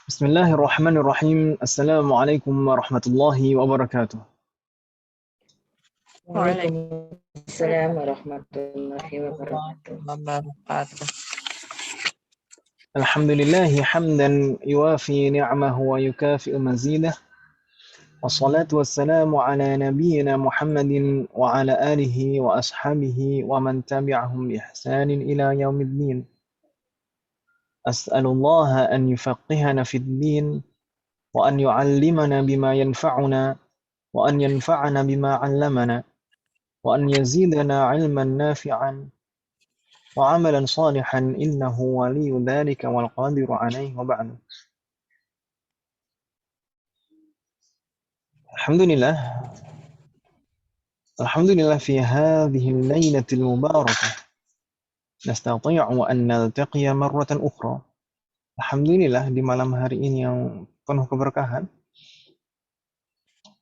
بسم الله الرحمن الرحيم. السلام عليكم ورحمة الله وبركاته. Waalaikumsalam warahmatullahi wabarakatuh. الحمد لله حمدا يوافي نعمه ويكافئ مزيده، والصلاة والسلام على نبينا محمد وعلى آله وأصحابه ومن تبعهم بإحسان إلى يوم الدين. أسأل الله أن يفقهنا في الدين، وأن يعلمنا بما ينفعنا، وأن ينفعنا بما علمنا، وأن يزيدنا علما نافعا وعملا صالحا إنه ولي ذلك والقادر عليه. وبعد. الحمد لله في هذه الليلة المباركة نستطيع أن نلتقي مرة أخرى. Alhamdulillah di malam hari ini yang penuh keberkahan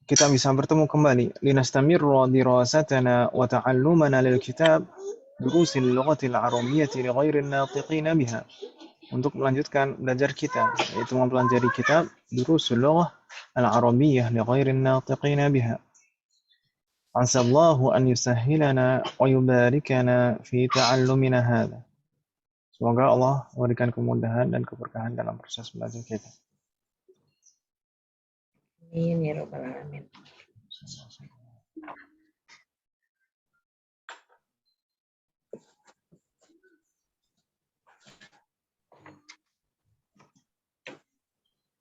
kita bisa bertemu kembali linastamirra dirasatana wa ta'allumana lil kitab durusil lughatil arabiyyati li ghairi an-natiqina biha, untuk melanjutkan belajar kita, yaitu mempelajari kitab durusul lughah al-arabiyyah li ghairi an-natiqina biha. Asallahu an yusahhilana wa yubarikana fi ta'allumina hadha. Semoga Allah memberikan kemudahan dan keberkahan dalam proses belajar kita. Amin ya rabbal alamin.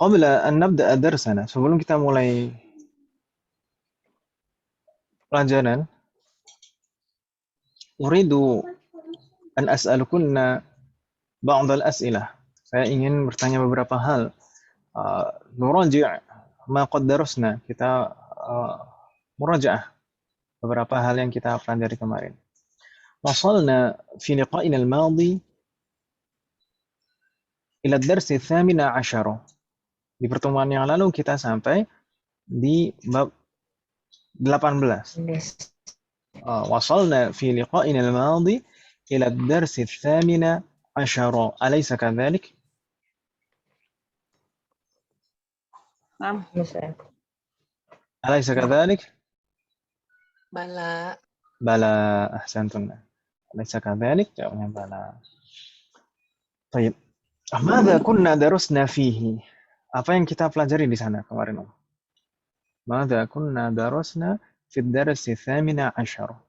Qabla an nabda'a darsana, sebelum kita mulai pelajaran, uridu an as'alukunna ba'd al-as'ilah. Saya ingin bertanya beberapa hal. Nuraji' ma qad darasna, kita murajaah beberapa hal yang kita pelajari kemarin. Wasalna fi liqa'ina al-madi ila ad-dars ats-tsamin 'ashara. Di pertemuan yang lalu kita sampai di bab 18. Wasalna fi liqa'ina al-madi ila ad-dars ats-tsamin 'ashara. Alaysa kadhalik? Naam. Alaysa kadhalik? Bala. Bala, ahsantunna. Alaysa kadhalik? Jawabnya bala. Baik. Madza kunna darasna fihi? Apa yang kita pelajari di sana kemarin? Madza kunna darasna fi ad-dars ats-tsamin 'ashara?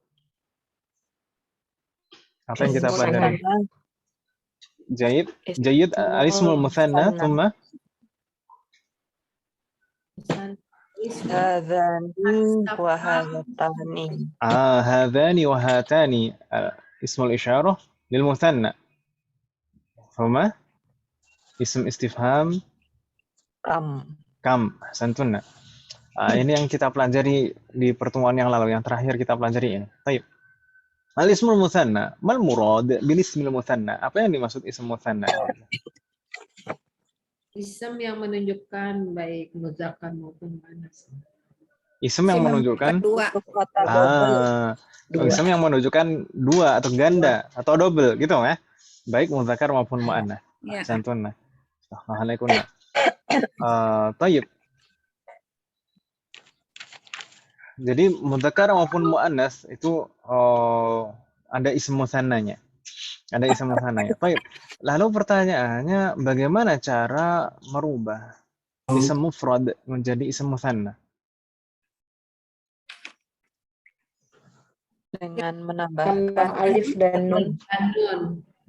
Apa yang kita pelajari? Jayyid. Al-ismul muthanna, thumma هذان وهاتان. هذان وهاتان اسم الإشارة للمثنى، ثم اسم استفهام kam. Ahsantunna. Ini yang kita pelajari di pertemuan yang lalu, yang terakhir kita pelajari ini. Baik. Al-ismul muthanna, mal murad bil ismil muthanna? Apa yang dimaksud ism muthanna? Ism yang menunjukkan baik muzakkar maupun muannas. Ism yang menunjukkan dua. Ism yang menunjukkan dua atau ganda atau double gitu ya. Baik muzakkar maupun muannas. Ahsantunna. Assalamualaikum. Tayyib. Jadi muzakkar maupun muannas itu ada ism mutsannanya. Ada ism mutsannanya. Baik. Lalu pertanyaannya, bagaimana cara merubah ism mufrad menjadi ism mutsanna? Dengan menambahkan alif dan nun.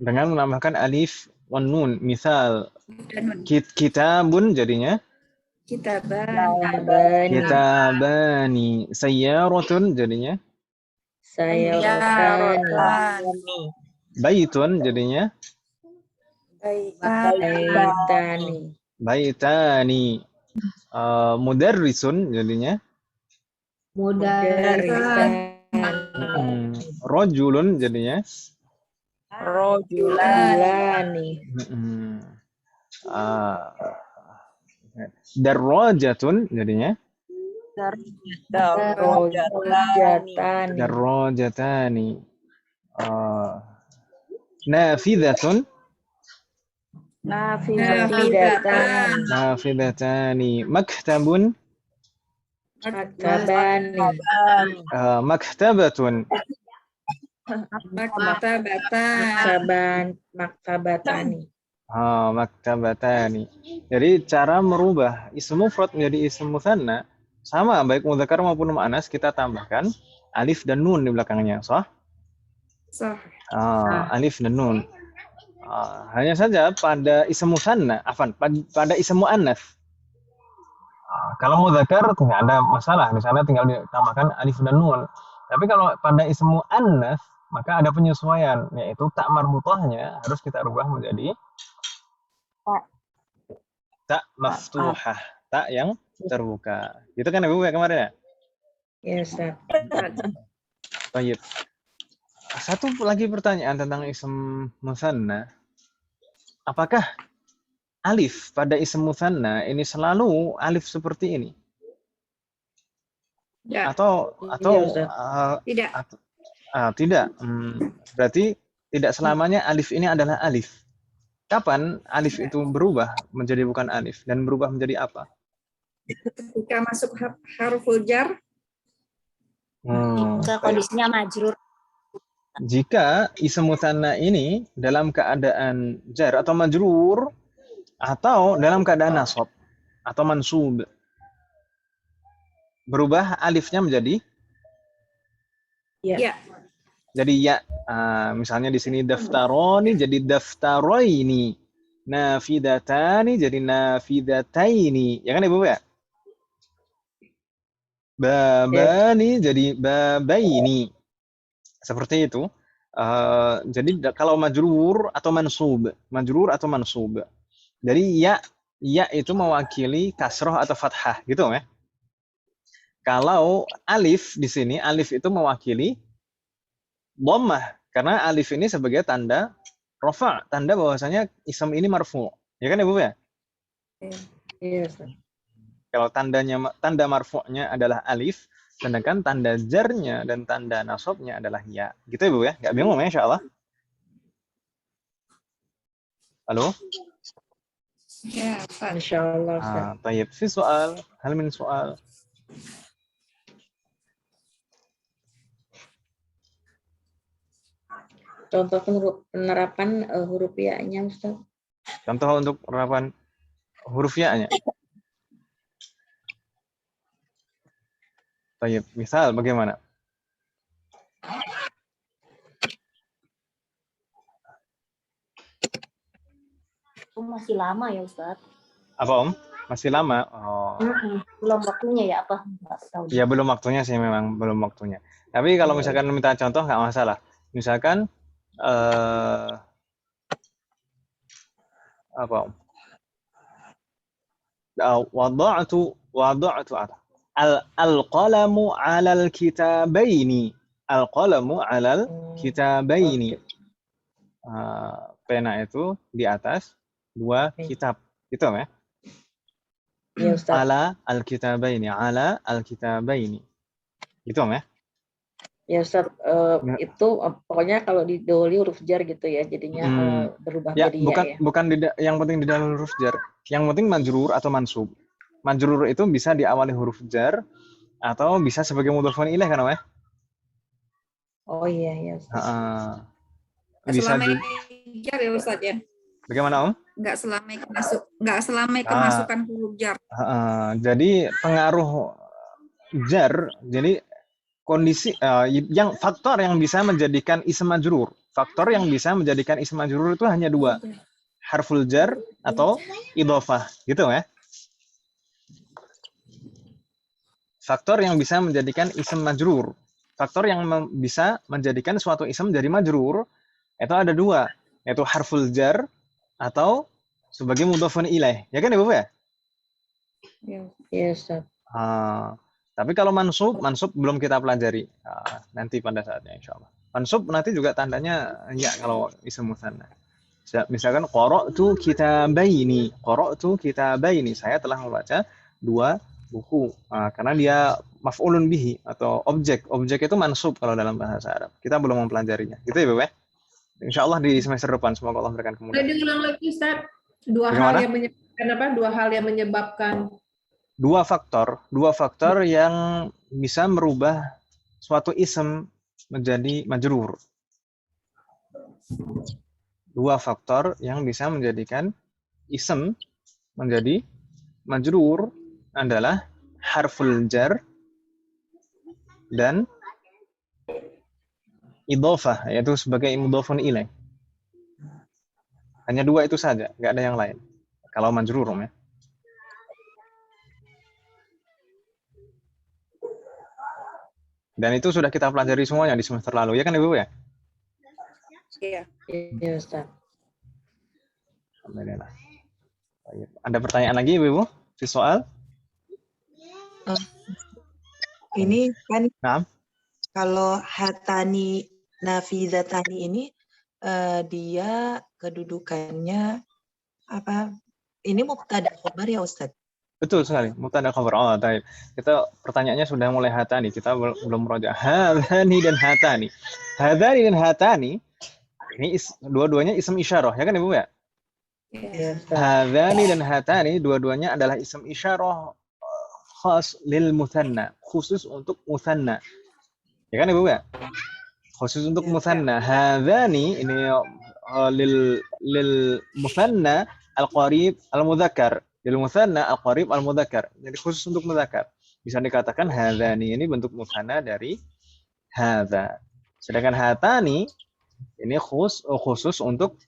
Dengan menambahkan alif wan nun. Misal kitabun jadinya kitabani. Sayyaratun jadinya Sayyarani. baitun jadinya baitani. Mudarrisun jadinya rajulun jadinya Rajulani. Darrajatun jadinya darrajatani. Nafidatun Nafidatan. nafidatani. Maktabun, Maktabani. maktabatun. Maktabatani. Maktabatani. Jadi cara merubah isim mufrad menjadi isim mutsanna sama baik mudzakkar maupun muannas kita tambahkan alif dan nun di belakangnya, sah? Sah. Alif dan nun. Hanya saja pada isim mutsanna, pada isim muannas. Kalau mudzakkar tidak ada masalah, di sana tinggal ditambahkan alif dan nun. Tapi kalau pada isim muannas maka ada penyesuaian, yaitu tak marbuthahnya harus kita rubah menjadi tak maftuhah, tak yang terbuka. Itu kan Ibu ya kemarin ya? Ya, Ustaz. Baik. Satu lagi pertanyaan tentang isim mutsanna. Apakah alif pada isim mutsanna ini selalu alif seperti ini? Ya. Atau Tidak. tidak. Berarti tidak selamanya alif ini adalah alif. Kapan alif itu berubah menjadi bukan alif dan berubah menjadi apa? Ketika masuk harful jar. Jika kondisinya majrur. Jika isim mutsanna ini dalam keadaan jar atau majrur atau dalam keadaan nasab atau mansub, berubah alifnya menjadi Ya. jadi ya. Misalnya di sini daftaroni jadi daftaroini, nafidatani jadi nafidataini, ya kan Ibu ya? Babani jadi babaini. Seperti itu. Jadi kalau majrur atau mansub. Jadi ya itu mewakili kasroh atau fathah, gitu ya. Kalau alif di sini, alif itu mewakili dhammah, karena alif ini sebagai tanda rafa', tanda bahwasanya isim ini marfu'. Ya kan Ibu ya? Iya, Ustaz. Kalau tanda marfu'nya adalah alif, sedangkan tanda jarnya dan tanda nasabnya adalah ya. Gitu Ibu ya? Enggak bingung ya insyaallah? Halo? Ya, Ustaz. Insyaallah, Ustaz. Tayyib. Fi soal, hal min soal. Contoh penerapan huruf ya-nya, Ustaz. Contoh untuk penerapan huruf ya-nya. Tayyib. Misal bagaimana? Masih lama ya Ustaz. Apa Om? Masih lama? Oh. Belum waktunya ya apa? Nggak tahu. Ya belum waktunya sih, memang belum waktunya. Tapi kalau misalkan minta contoh nggak masalah. Misalkan apa Om? Wada'tu al-qalamu 'alal kitabaini. Al-qalamu 'alal kitabaini. Pena itu di atas dua kitab. Gitu ya? Iya, Ustaz. Ala al-kitabaini. Gitu ya? Ya, Ustaz. Itu pokoknya kalau didahului huruf jar gitu ya, jadinya berubah Ya, jadi ya. bukan yang penting di dalam huruf jar. Yang penting majrur atau mansub. Majrur itu bisa diawali huruf jar atau bisa sebagai mudhofun ilaih kan, ya? Oh iya, Ustaz. Bisa selama jar ya Ustaz ya. Bagaimana Om? Nggak selama kemasukan huruf jar. Jadi pengaruh jar, jadi kondisi yang faktor yang bisa menjadikan isim majrur. Faktor yang bisa menjadikan isim majrur itu hanya dua. Harful jar atau idhofah, gitu ya. Faktor yang bisa menjadikan isim majrur. Faktor yang bisa menjadikan suatu isim jadi majrur itu ada dua, yaitu harful jar atau sebagai mudhofun ilaih. Ya kan Ibu ya? Iya, Ustaz. Tapi kalau mansub belum kita pelajari. Nanti pada saatnya insyaallah. Mansub nanti juga tandanya ya kalau isim mutsanna. Misalkan qara'tu kitabaini. Saya telah membaca dua buku. Karena dia maf'ulun bihi atau objek. Objek itu mansub kalau dalam bahasa Arab. Kita belum mempelajarinya. Gitu ya, Bu ya? Insyaallah di semester depan semoga Allah berikan kemudahan. Boleh diulang lagi, Ustaz? Dua hal Bagaimana? yang menyebabkan apa? Dua hal yang menyebabkan Dua faktor yang bisa merubah suatu ism menjadi majrur. Dua faktor yang bisa menjadikan ism menjadi majrur adalah harful jar dan idhofah, yaitu sebagai mudhofun ilaih. Hanya dua itu saja, nggak ada yang lain. Kalau majrur ya. Dan itu sudah kita pelajari semuanya di semester lalu, ya kan Ibu ya? Iya. Iya, Ustaz. Alhamdulillah. Baik. Ada pertanyaan lagi Ibu? Di soal? Ini kan Naam. kalau hatani nafidatani ini dia kedudukannya apa? Ini mubtada khobar ya Ustaz? Betul sekali, mubtada khabar. Oh, baik. Kita pertanyaannya sudah mulai hatani, kita belum meroja. Hadani dan hatani. Hadani dan hatani ini dua-duanya ism isyarah, ya kan Ibu ya? Iya, Ustaz. Hadani dan hatani dua-duanya adalah ism isyarah khas lil muthanna, khusus untuk muthanna. Ya kan Ibu ya? Khusus untuk muthanna. Hadani ini lil muthanna al-qarib al-mudzakkar. Lil muthanna al-qarib al-mudzakkar. Jadi khusus untuk mudzakkar. Bisa dikatakan hadani ini bentuk muthanna dari hadza. Sedangkan hatani ini khusus untuk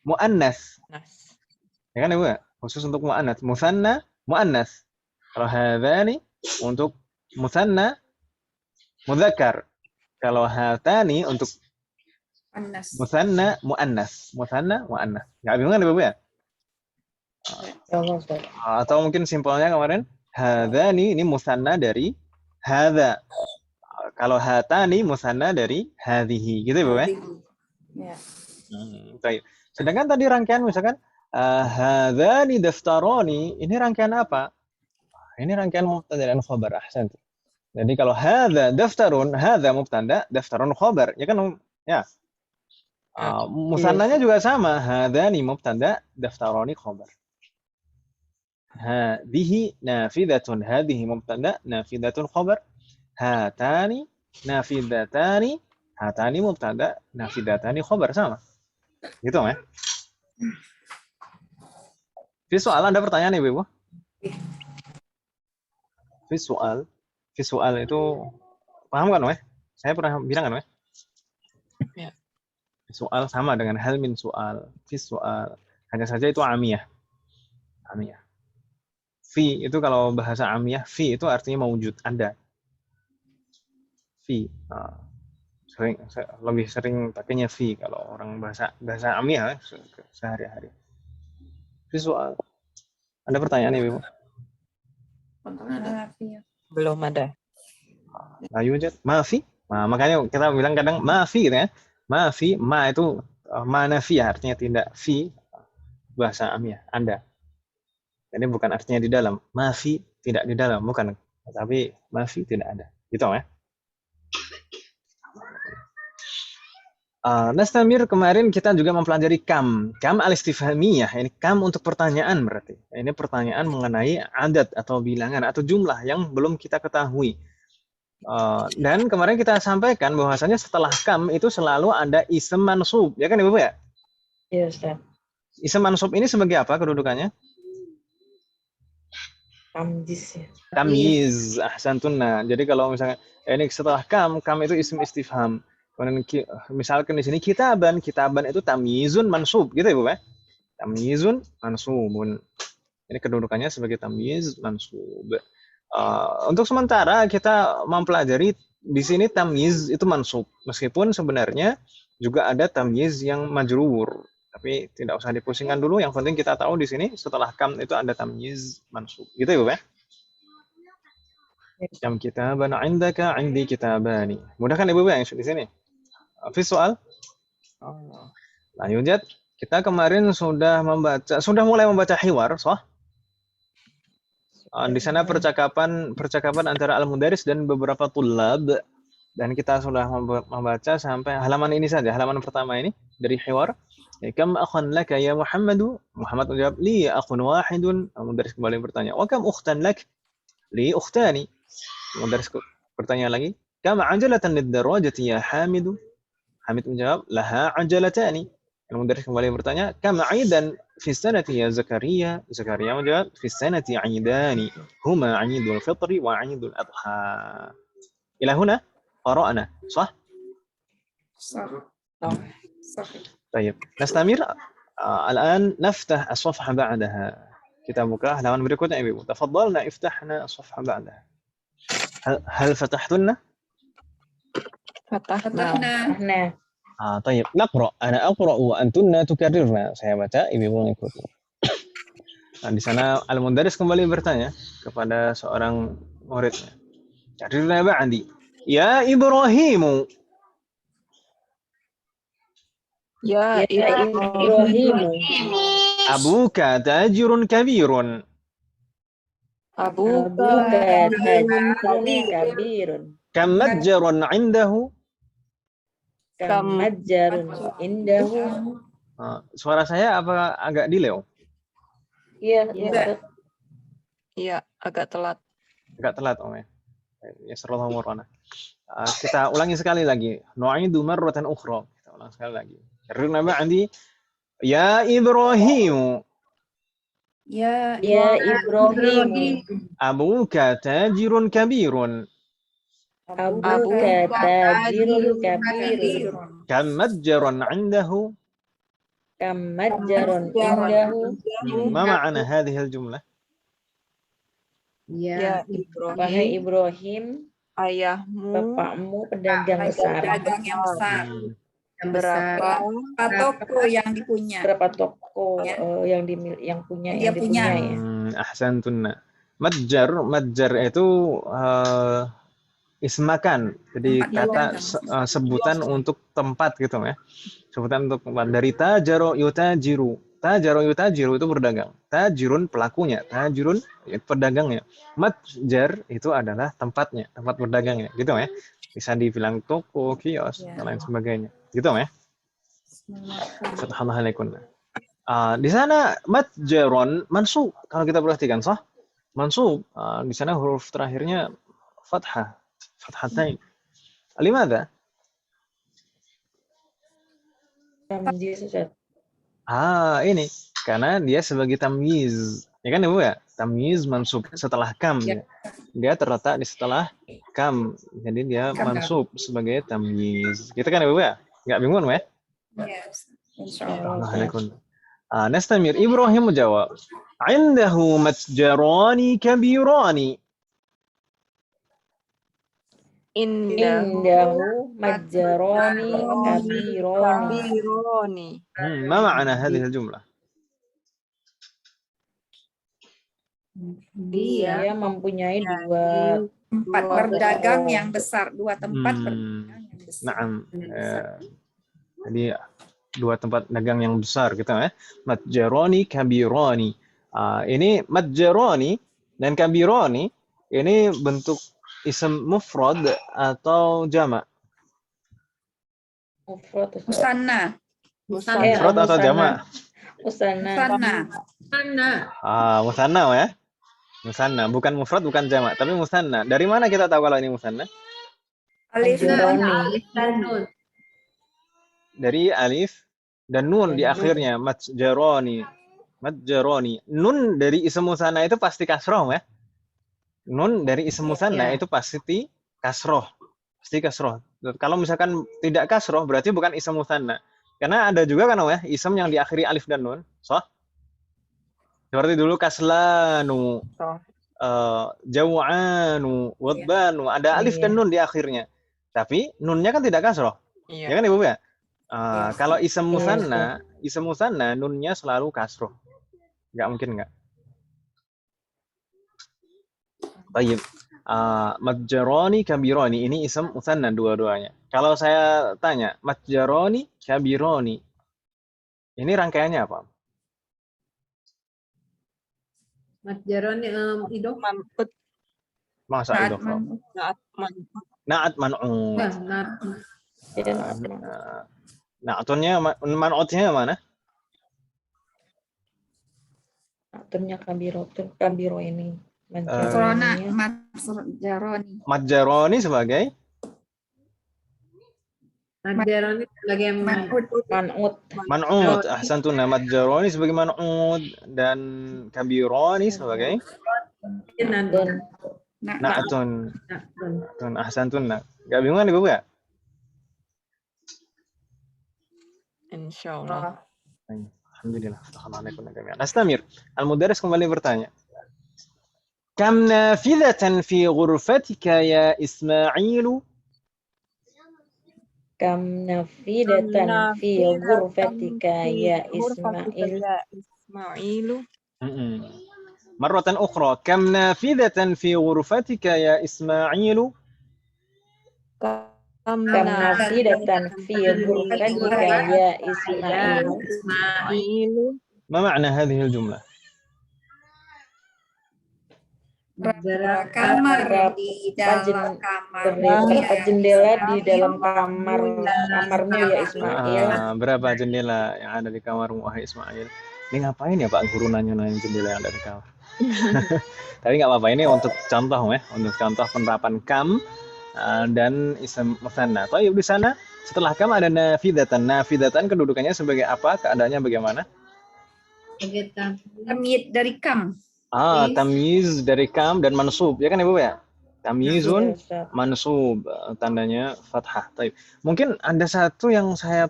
muannas. Ya kan Ibu ya? Khusus untuk muannas. Muthanna muannas. Kalau hadani untuk muthanna mudzakkar. Kalau hatani untuk muthanna muannas. Muthanna muannas. Enggak bingung kan Ibu ya? Ya Allah, Ustaz. Atau mungkin simpelnya kemarin hadani ini mutsanna dari hadza. Kalau hatani mutsanna dari hadhihi, gitu ya, Bu ya? Ya. Baik. Sedangkan tadi rangkaian misalkan hadzani daftarani, ini rangkaian apa? Ini rangkaian mubtada dan khabar. Ahsan. Jadi kalau hadza daftarun, hadza mubtada, daftarun khabar, ya kan? Ya. Mutsannanya juga sama, hadzani mubtada, daftarani khabar. هذه نافذة هذه مبتدأ نافذة خبر هاتان نافذتان هاتان مبتدأ نافذتان خبر sama gitu ya. Visual ada pertanyaan ya Ibu? Visual itu paham kan weh? Saya pernah bilang kan weh? Ya. Visual sama dengan hal min soal. Visual hanya saja itu amiyah. Amiyah. Fi itu kalau bahasa amiyah, fi itu artinya mewujud, ada. Fi. Lebih sering pakainya fi kalau orang bahasa amiyah sehari-hari. Visual. Ada pertanyaan ya, Ibu? Belum ada. La yujad. Maafi. Nah, makanya kita bilang kadang maafi gitu ya. Maafi, ma itu ma nafiyah artinya tidak, fi bahasa amiyah, ada. Jadi bukan artinya di dalam. Maafi tidak di dalam, bukan. Tapi maafi tidak ada. Gitu ya. Nastamir kemarin kita juga mempelajari kam al-istifhamiyah. Ini kam untuk pertanyaan berarti. Ini pertanyaan mengenai adat atau bilangan atau jumlah yang belum kita ketahui. Dan kemarin kita sampaikan bahwasanya setelah kam itu selalu ada ism mansub, ya kan Ibu ya? Iya, Ustaz. Ism mansub ini sebagai apa kedudukannya? Tamjiz ya. Tamyiz, ahsantunna. Jadi kalau misalnya ini setelah kam itu ism istifham. Kemudian misalkan di sini kitaban itu tamyizun mansub, gitu ya Bu ya? Tamyizun mansubun. Ini kedudukannya sebagai tamyiz mansub. Untuk sementara kita mempelajari di sini tamyiz itu mansub, meskipun sebenarnya juga ada tamyiz yang majrur. Tapi tidak usah dipusingkan dulu, yang penting kita tahu di sini setelah kam itu ada tamyiz mansub. Gitu ya, Bu ya? Kam kitaban indaka indi kitabani. Mudah kan Ibu yang di sini? Visual? Lanjut. Kita kemarin sudah mulai membaca hiwar, soh. Di sana percakapan antara al-mudaris dan beberapa tulab. Dan kita sudah membaca sampai halaman ini saja, halaman pertama ini dari hiwar. Kam akhan laka ya Muhammadu? Muhammad menjawab, li akhun wahidun. Mudaris kembali bertanya, wa kam ukhtan lak? Li ukhtani. Mudaris bertanya lagi, kam ajalatan lid-darajati ya Hamidu? Hamid menjawab, laha ajalatani. Mudaris kembali bertanya, kam aidan fi sanati ya Zakaria? Zakaria menjawab, fi sanati aidani. Huma aidul fitri wa aidul adha. Ila huna qara'na, sah? صح. طيب نستمر. الآن نفتح الصفحة بعدها. kita buka halaman berikutnya Ibu. تفضلنا افتحنا الصفحة بعدها. هل فتحتن؟ Fatahna. Nah, طيب نقرأ. أنا أقرأ وأنتن تكررن. Saya baca, Ibu mengikuti. Nah, di sana Al-Mundaris kembali bertanya kepada seorang muridnya. Karirna ba'di. Ya Ibrahimu. Ya ya Ibrahim. Ibrahim. Abuka tajirun kabirun. Abuka tajirun kabirun. Kam matjarun indahu. Kam matjarun indahu. Suara saya apa agak delay? Iya, iya. Iya, agak telat. Agak telat, Om ya. Ya, sallallahu alaihi. Kita ulangi sekali lagi. Nu'idu marratan ukhra. Kita ulang sekali lagi. Karena ba'di ya Ibrahim. Ya Ibrahim. Abuka tajirun kabirun. Abuka tajirun kabirun. Kam matjarun indahu. Kam matjarun indahu. Ma ma'ana hadhihi al-jumlah? Ya Wahai Ibrahim, Ibrahim, ayahmu bapakmu pedagang besar. Pedagang yang besar. berapa Toko yang dipunya. Berapa toko Ya. yang punya Dia punya. ya? Ahsantunna. Matjar itu ismakan. Jadi Tempat kata dagang. sebutan untuk tempat gitu ya. Sebutan untuk tempat. Dari tajaro yutajiru. Tajaro yutajiru itu berdagang. Tajirun pelakunya, tajirun pedagangnya. Matjar itu adalah tempatnya, tempat berdagangnya, gitu ya. Bisa dibilang toko, kios, dan lain sebagainya. Gitu ya. Subhanallah. Di sana matjaron mansub kalau kita perhatikan sah. Mansub di sana huruf terakhirnya fathah, fathatain. Limadha? Tamyiz, Ustaz. Ini karena dia sebagai tamyiz. Ya kan Ibu ya? Tamyiz mansub setelah kam. Ya. Dia terletak di setelah kam. Jadi dia mansub sebagai tamyiz. Gitu kan Ibu ya? Enggak bingung ya? Yes. Insyaallah. Nastamir. Ibrahim menjawab. Indahu matjarani kabirani. Indahu matjarani kabirani. Ma ma'ana hadhihi al-jumlah? Dia mempunyai dua Tempat berdagang yang besar, dua tempat berdagang yang besar. Naam. Jadi dua tempat dagang yang besar gitu ya. Matjarani kabirani. Ini matjarani dan kabirani ini bentuk ism mufrad atau jamak? mufrad. Musanna. Mufrad atau jamak? Musanna. Musanna ya. Musanna, bukan mufrad, bukan jamak, tapi musanna. Dari mana kita tahu kalau ini musanna? Alif Matjarani. Dari alif dan nun di akhirnya. Matjarani. Matjarani. Nun dari ism musanna itu pasti kasroh ya. Nun dari ism musanna itu pasti kasroh. Pasti kasroh. Kalau misalkan tidak kasroh berarti bukan ism musanna. Karena ada juga kan ya ism yang diakhiri alif dan nun. Seperti dulu kaslanu, jaw'anu, wadbanu, ada alif dan nun di akhirnya. Tapi nunnya kan tidak kasroh. Ya kan Ibu ya? Kalau ism musanna nunnya selalu kasroh. Enggak mungkin enggak. Baik. Matjarani kabirani ini ism musanna dua-duanya. Kalau saya tanya matjarani kabirani ini rangkaiannya apa? Matjarani idof. Mampet Masa idhofah? Na'at man'ut. Ya, nah, Ya, Na'atnya man'utnya mana? aturnya kabiro ini. Corona Manjaroninya. Jaroni. Majjaroni sebagai Najaroni sebagai Man'ut. man'ut. Ahsantun. Majjaroni sebagai man'ut dan kabironi sebagai Nadon. na'atun. Nadon. Ahsantun. Enggak bingung kan Ibu ya? Insya Allah. Alhamdulillah. Nastamir. Al-Mudaris kembali bertanya. Kam nafidatan fi ghurfatika ya Ismailu? Kam nafidatan fi ghurfatika ya Ismail. Ya Ismailu. Marratan ukhra. Kam nafidatan fi ghurfatika ya Ismailu? Kam nafidatan fi ghurfatika ya Ismail. Ismailu. ما معنى هذه الجملة؟ Kamar di dalam kamar. Berapa jendela di dalam kamarmu ya Ismail? Berapa jendela yang ada di kamarmu wahai Ismail? Ini ngapain ya Pak guru nanya jendela yang ada di kamar? Tapi nggak apa-apa, ini untuk contoh ya, untuk contoh penerapan kam dan ism mutsanna. Tapi di sana setelah kam ada nafidatan. Nafidatan kedudukannya sebagai apa? Keadaannya bagaimana? Tamyiz dari kam. Tamyiz dari kam dan mansub, ya kan Ibu ya? Tamyizun mansub, tandanya fathah. Taib. Mungkin ada satu yang saya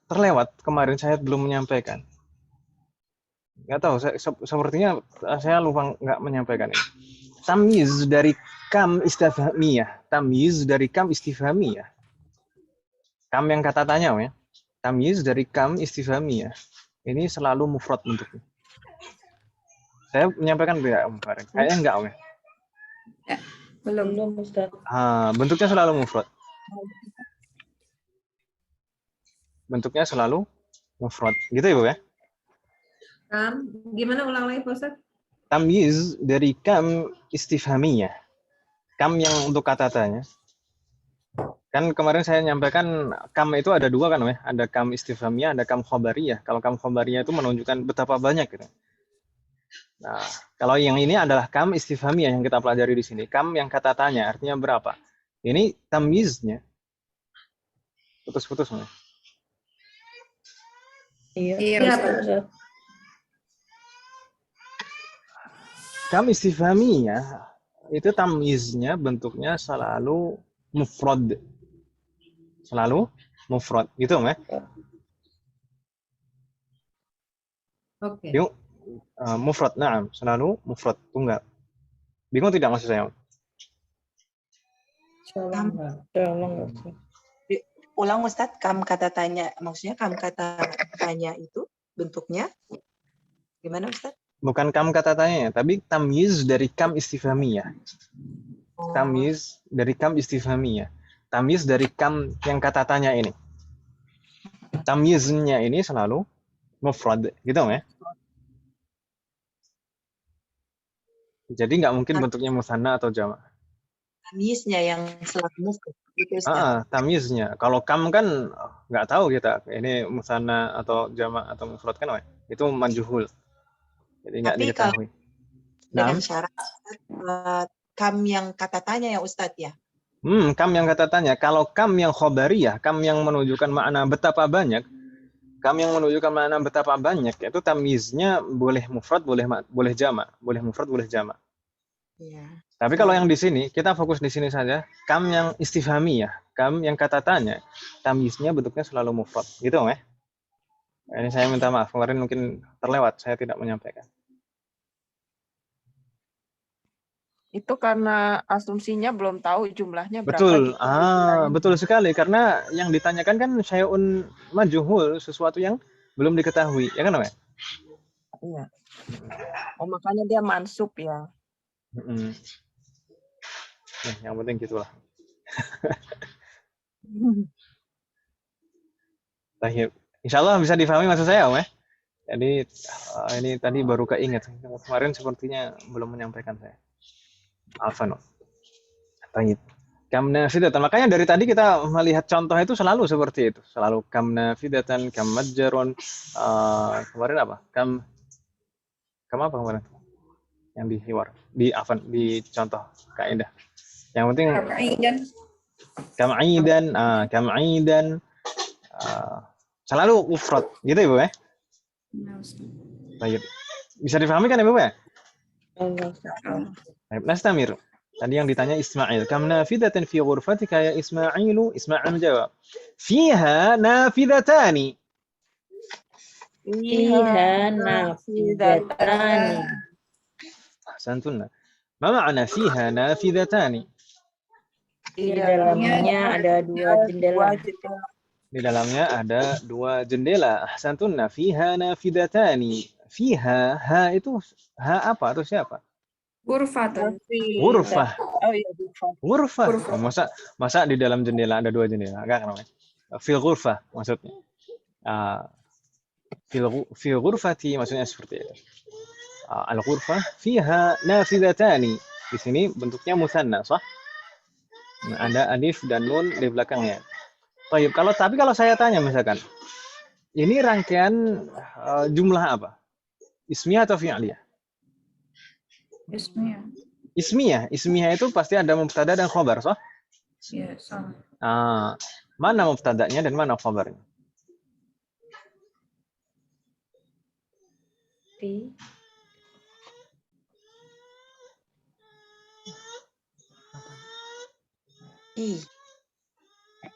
terlewat kemarin, saya belum menyampaikan. Nggak tahu, sepertinya saya lupa nggak menyampaikan ini. Tamyiz dari kam istifhamiyah. Tamyiz dari kam istifhamiyah. Kam yang kata tanya ya. Tamyiz dari kam istifhamiyah. Ini selalu mufrad bentuknya. Saya menyampaikan tidak kemarin? Kayaknya enggak ya. Ya, belum Ustaz. Bentuknya selalu mufrad. Bentuknya selalu mufrad. Gitu ya, Bu ya? Gimana ulang lagi Pak Ustaz? Tamyiz dari kam istifhamiyah. Kam yang untuk kata tanya. Kan kemarin saya nyampaikan kam itu ada dua kan ya. Ada kam istifhamiyah, ada kam khobariyah. Kalau kam khobariyah itu menunjukkan betapa banyak gitu. Nah, kalau yang ini adalah kam istifhamiyah yang kita pelajari di sini. Kam yang kata tanya, artinya berapa? Ini tamyiznya. Putus-putus ya. Iya, Ustaz. Kam istifhamiyah itu tamyiznya bentuknya selalu mufrad. Selalu mufrad, gitu ya? Oke. Yuk. Mufrad, na'am, selalu mufrad, tunggal. Bingung tidak maksud saya? Ulang Ustadz, kam kata tanya, maksudnya kam kata tanya itu bentuknya gimana Ustadz? Bukan kam kata tanya, tapi tamyiz dari kam istifhamiyah. Tamyiz dari kam istifhamiyah. Tamyiz dari kam yang kata tanya ini. Tamyiznya ini selalu mufrad, gitu ya? Jadi nggak mungkin bentuknya musanna atau jama'. Tamyiznya yang selalu mufrad. Gitu, tamyiznya. Kalau kam kan nggak tahu kita ini musanna atau jama' atau mufrad kan, itu majhul. Jadi nggak diketahui. Dengan syarat kam yang kata tanya ya Ustadz ya. Kam yang kata tanya. Kalau kam yang khobariyah, kam yang menunjukkan makna betapa banyak, kam yang menunjukkan makna betapa banyak, itu tamyiznya boleh mufrad, boleh jama', boleh mufrad, boleh jama'. Iya. Tapi kalau yang di sini, kita fokus di sini saja. Kam yang istifhamiyah, kam yang kata tanya, tamyiznya bentuknya selalu mufrad. Gitu ya? Ini saya minta maaf, kemarin mungkin terlewat, saya tidak menyampaikan. Itu karena asumsinya belum tahu jumlahnya berapa. Betul, gitu. Betul sekali. Karena yang ditanyakan kan syai'un majhul, sesuatu yang belum diketahui. Ya kan, Pak? Iya. Makanya dia mansub ya. Yang penting gitulah. Insya Allah bisa difahami maksud saya, Om ya. Jadi ini tadi baru keinget. Kemarin sepertinya belum menyampaikan saya. Alfano. Baik. Kam nafidatan. Makanya dari tadi kita melihat contoh itu selalu seperti itu. Selalu kam nafidatan, kam majjarun. Kemarin apa? Kam apa kemarin? Yang di hiwar, di contoh kaidah. Yang penting kam aidan, selalu mufrad gitu Ibu ya. Baik. Bisa difahami kan Ibu ya? Baik, nastamir. Tadi yang ditanya Ismail, kam nafidatan fi ghurfatika ya Ismailu? Ismail menjawab, fiha nafidatani. Fiha nafidatani. Ahsantuna. Ma ma'na fiha nafidatani? Di dalamnya ada dua jendela. Di dalamnya ada dua jendela. Ahsantuna. Fiha nafidatani. Fiha, ha itu ha apa atau siapa? Ghurfatun. Ghurfah. Oh iya, Ghurfah. Oh, masa di dalam jendela ada dua jendela? Enggak namanya. Fil ghurfah maksudnya. Fil ghurfati maksudnya seperti itu. Al-ghurfah fiha nafidatani. Di sini bentuknya musanna, sah? Nah, ada alif dan nun di belakangnya. Baik, tapi kalau saya tanya misalkan, ini rangkaian jumlah apa? Ismiyah atau fi'liyah? Ismiyah. Ismiyah itu pasti ada mubtada dan khobar, sah? Ya, sama. Mana mubtadanya dan mana khobarnya? Fi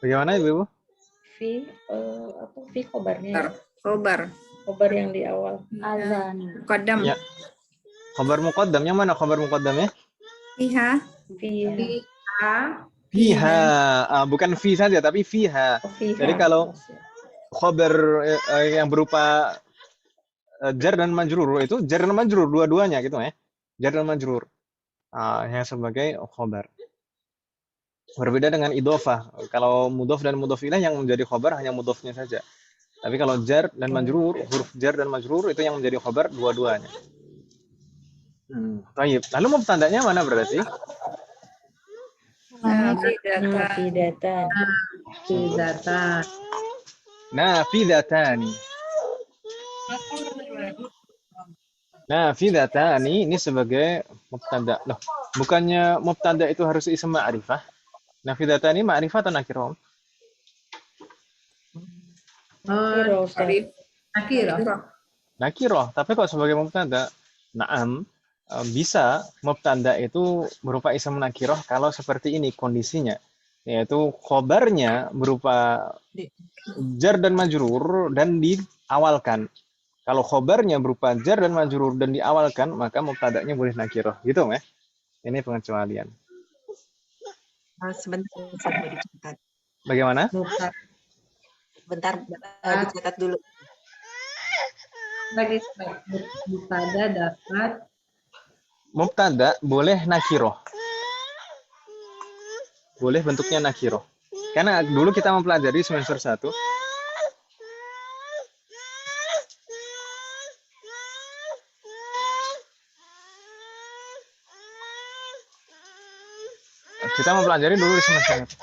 Bagaimana Ibu? fi fi khobarnya. Khobar Khobar yang di awal. Azan. muqaddam. Ya. Khobar muqaddam, yang mana khobar muqaddamnya? Fiha. Fiha. Fiha. Bukan fi saja, tapi fiha. Fiha. Jadi kalau khobar yang berupa jar dan majrur itu jar dan majrur dua-duanya gitu ya. Jar dan majrur. Yang sebagai khobar. Berbeda dengan idhofah. Kalau mudhof dan mudhof ilaih yang menjadi khobar hanya mudhofnya saja. Tapi kalau jar dan majrur, huruf jar dan majrur itu yang menjadi khobar dua-duanya. Baik. Lalu mubtadanya mana berarti? Nafidatan. Nafidatan. Nafidatani. Nafidatani ini sebagai mubtada. Loh, bukannya mubtada itu harus isim ma'rifah? Nafidatani ma'rifah atau nakirah? Nakirah, tapi kok sebagai mubtada? Naam, bisa mubtada itu berupa isim nakirah kalau seperti ini kondisinya, yaitu khobarnya berupa jar dan majrur dan diawalkan. Kalau khobarnya berupa jar dan majrur dan diawalkan, maka mubtadanya boleh nakirah, gitu ya. Ini pengecualian. Sebentar, mau dicatat. Bagaimana? Bentar, dicatat dulu. Lagi mubtada dapat Mubtada boleh nakirah. Boleh bentuknya nakirah. Karena dulu kita mempelajari semester 1. Kita mempelajari dulu di semester 1.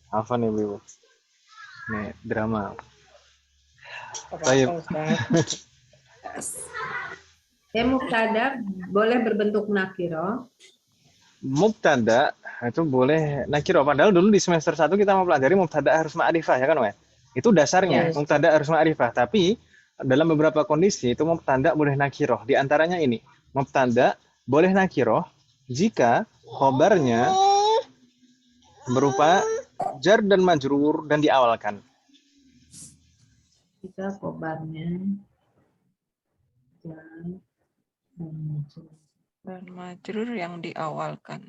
Apa nih Bu? Nih, drama. Baik. mubtada boleh berbentuk nakiro. Mubtada itu boleh nakirah. Padahal dulu di semester 1 kita mempelajari mubtada harus ma'rifah ya kan, Wes? Itu dasarnya, mubtada harus ma'rifah. Tapi dalam beberapa kondisi itu mubtada boleh nakirah. Di antaranya ini, mubtada boleh nakirah jika khobarnya berupa jar dan majrur dan diawalkan. Jika khobarnya Dan majrur yang diawalkan.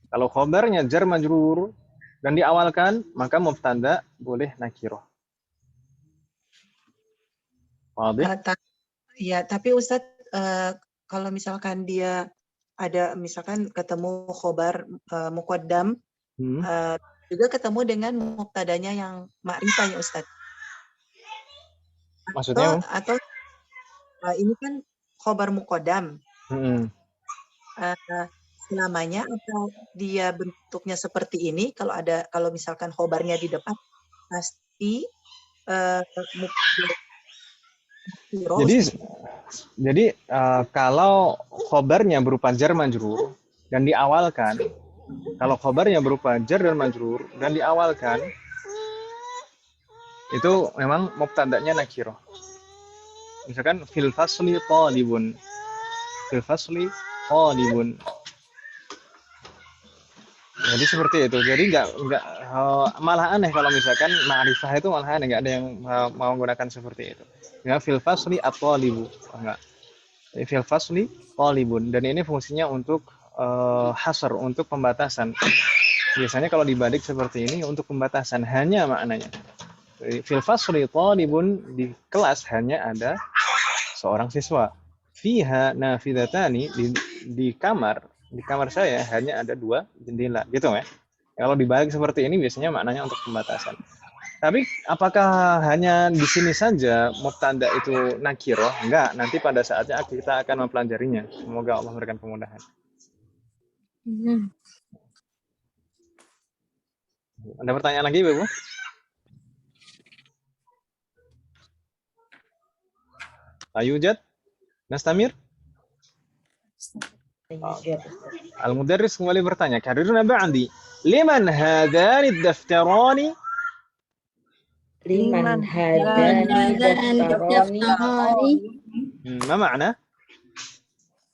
Kalau khobarnya jar majrur dan diawalkan, maka mubtada boleh nakirah. Wadih? Ya, tapi Ustadz, kalau misalkan dia ada misalkan ketemu khobar muqaddam, juga ketemu dengan mubtadanya yang ma'rifah ya Ustadz. Maksudnya? Atau ini kan khobar muqaddam. Selamanya atau dia bentuknya seperti ini, kalau misalkan khobarnya di depan pasti jadi kalau khobarnya berupa jar majrur dan diawalkan, kalau khobarnya berupa jar dan majrur dan diawalkan, itu memang mubtada'nya nakirah. Misalkan fil fasli talibun, fil fasli talibun. Jadi seperti itu. Jadi nggak malah aneh kalau misalkan ma'rifah itu malah aneh, nggak ada yang mau menggunakan seperti itu. Ya, fil fasli at-talibu, enggak. Fil fasli talibun, dan ini fungsinya untuk hasr, untuk pembatasan. Biasanya kalau dibalik seperti ini untuk pembatasan, hanya maknanya. Fil fasli talibun, di kelas hanya ada seorang siswa. Fiha nafidatani, di kamar saya hanya ada 2 jendela, gitu ya. Kalau dibalik seperti ini biasanya maknanya untuk pembatasan. Tapi apakah hanya di sini saja mubtada itu nakirah? Enggak, nanti pada saatnya kita akan mempelajarinya. Semoga Allah memberikan kemudahan. Ada pertanyaan lagi, Ibu? Ayujad? Nastamir? Al-Mudarris kembali bertanya, kariruna ba'di, liman hadani daftarani? Liman hadani daftarani. Ma makna?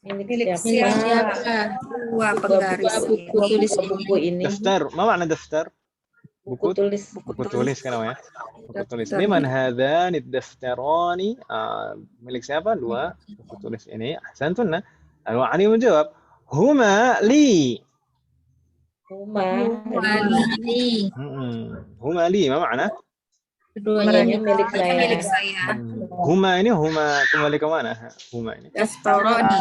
Milik siapa? Dua penggaris buku tulis buku ini. Daftar, ma makna daftar? Buku tulis. Buku tulis kan namanya? Buku tulis. Liman hadani daftarani? Milik siapa? 2 buku tulis ini. Ahsantunna. Al-Wa'ani menjawab, huma li. Huma li. Huma li, ma makna? Keduanya milik saya. Milik saya. Huma ini kembali ke mana? Huma ini. Daftarani.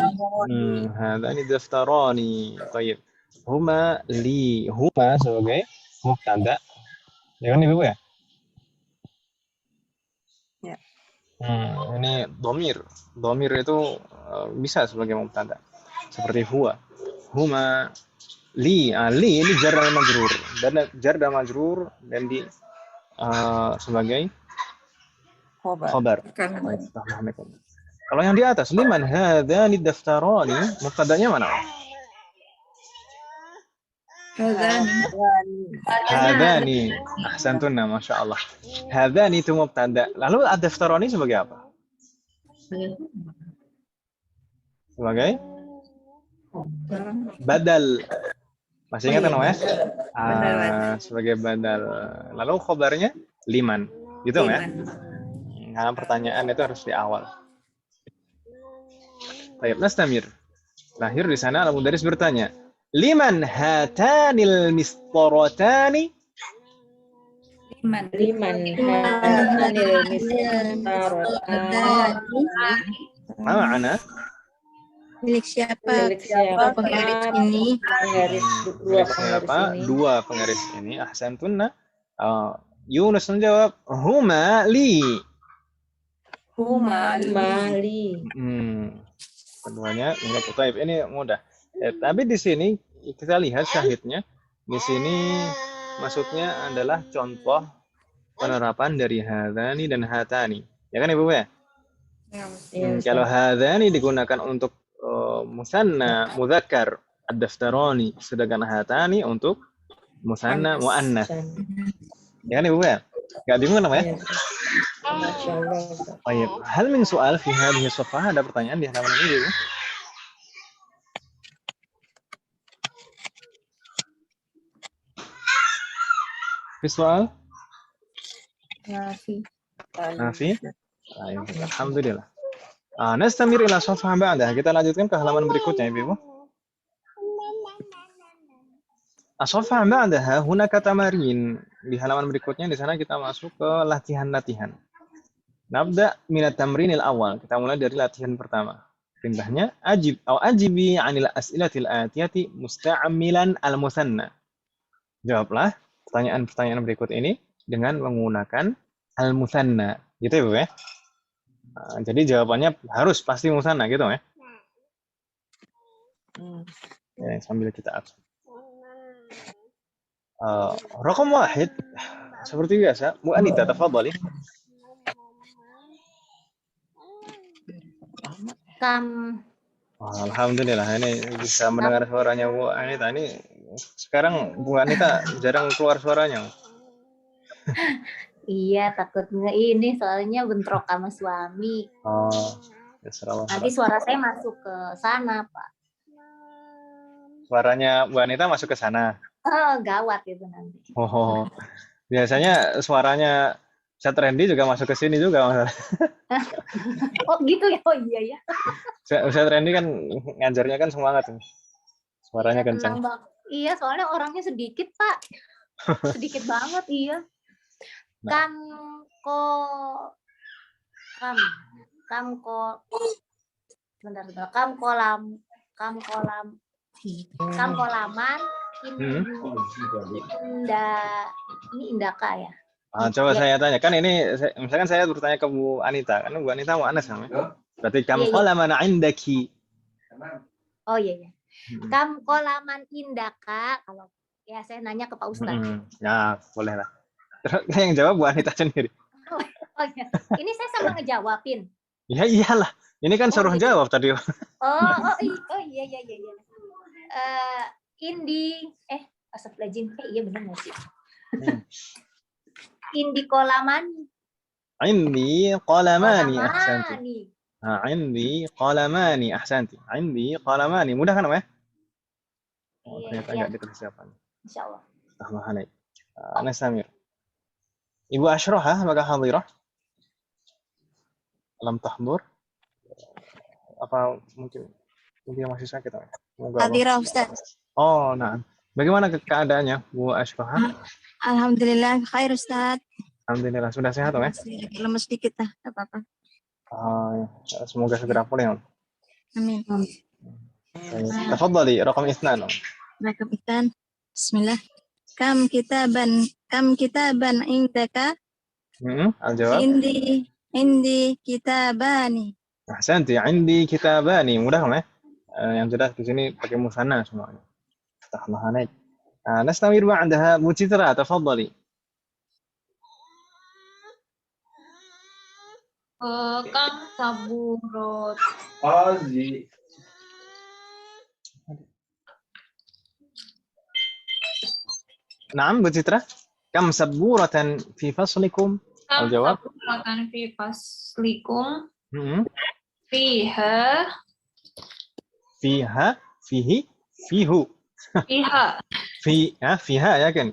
Hadani daftarani. Baik. Huma li. Huma sebagai mubtada. Ya kan Ibu ya? Ya. Ini dhamir. Dhamir itu bisa sebagai mubtada. Seperti huwa. Huma li. Li ini jar dan majrur. Jar dan majrur dan di sebagai khabar. Kalau yang di atas, liman hadzani daftarani, mubtadanya mana? Hadzani. Ahsantunna, masya Allah. Hadzani itu mubtada. Lalu ad-daftarani sebagai apa? Sebagai badal. Masih ingat namanya? Sebagai badal. Lalu khobarnya liman, gitu ya? Nah, pertanyaan itu harus di awal. Baik, nastamir. Lahir di sana Al-Mudarris bertanya, liman hatanil mistarotani? Liman hatanil mistarotani. Mana? Milik siapa? Penggaris ini. Milik siapa? 2 penggaris ini. Ahsantunna. Yunus menjawab, huma li. Huma li. Keduanya milik Utaib. Ini mudah. Tapi di sini kita lihat syahidnya. Di sini maksudnya adalah contoh penerapan dari hadani dan hatani. Ya kan Ibu ya? Kalau hadani digunakan untuk musanna mudzakkar ad-daftarani, sedangkan hatani untuk musanna muannas. Ya kan Ibu ya? Enggak bingung namanya? Masyaallah. Baik. Hal min soal fi hadhihi shafah, ada pertanyaan di halaman ini Ibu? Fi soal? Nafi. Alhamdulillah. Nastamir ila shafah ba'dah. Kita lanjutkan ke halaman berikutnya Ibu. As-safhah ba'daha hunaka tamarin. Di halaman berikutnya di sana kita masuk ke latihan-latihan. Nabda minat tamrinil awal. Kita mulai dari latihan pertama. Perintahnya ajib atau ajibi 'anil as'ilatil atiyati musta'milan al-musanna. Jawablah pertanyaan-pertanyaan berikut ini dengan menggunakan al-musanna. Gitu ya, Bu ya. Nah, jadi jawabannya harus pasti musanna gitu ya. Ya, sambil kita atur. Raqam wahid seperti biasa, Bu Anita tafadhali. Kam Alhamdulillah ini bisa mendengar suaranya Bu Anita. Ini sekarang Bu Anita jarang keluar suaranya. iya takutnya ini soalnya bentrok sama suami. Oh, ya serah. Nanti suara saya masuk ke sana, Pak. Suaranya Bu Anita masuk ke sana. Oh, gawat itu nanti. Oh, biasanya suaranya Ustaz Randy juga masuk ke sini juga, Mas. Oh, gitu ya. Oh, iya ya. Ustaz Randy kan ngajarnya kan semangat. Suaranya kencang. Tenang, Bang. Iya, soalnya orangnya sedikit, Pak. Sedikit banget, iya. Nah. Bentar. Kolaman ini Indaka ya. Coba saya tanya, kan ini misalkan saya bertanya ke Bu Anita, kan Bu Anita mau Anas namanya. Berarti kam qolaman indaki. Oh iya. Kam qolaman indaka, kalau ya saya nanya ke Pak Ustadz. Ya, boleh lah. Terus yang jawab Bu Anita sendiri. Oh iya. Ini saya sama ngejawabin. Ya iyalah. Ini kan suruh gitu. jawab tadi. Iya. Astagfirullahaladzim. Iya benar nggak sih? Indi kolamani. Indi qalamani ahsanti. Indi qalamani ahsanti. Indi qalamani. Mudah kan, Mas? Oh, ternyata enggak dipersiapkan. Insyaallah. Alhamdulillah. Anas Samir. Ibu Ashrah, apakah hadirah? Lam tahdur? Apa mungkin masih sakit? Hadirah, Ustaz. Oh, nah. Bagaimana keadaannya, Bu Ashrah? Alhamdulillah, khair, Ustaz. Alhamdulillah, sudah sehat, ya? Lemes sedikit lah, tak apa-apa. Semoga segera pulih. Amin. Tafadhali, raqam 2. Raqam 2. Bismillah. Kam kitaban indaka? Al-jawab. Indi kitabani. Ahsanti, indi kitabani. Mudah, ya? Yang jelas di sini pakai musanna semuanya. Tahmahanik. نستمر بعدها Bu Citra, تفضلي. Kam saburot. نعم Bu Citra. كم سبورة في فصلكم؟ الجواب. Saburatan fi faslikum. Fihu. Fiha ya kan?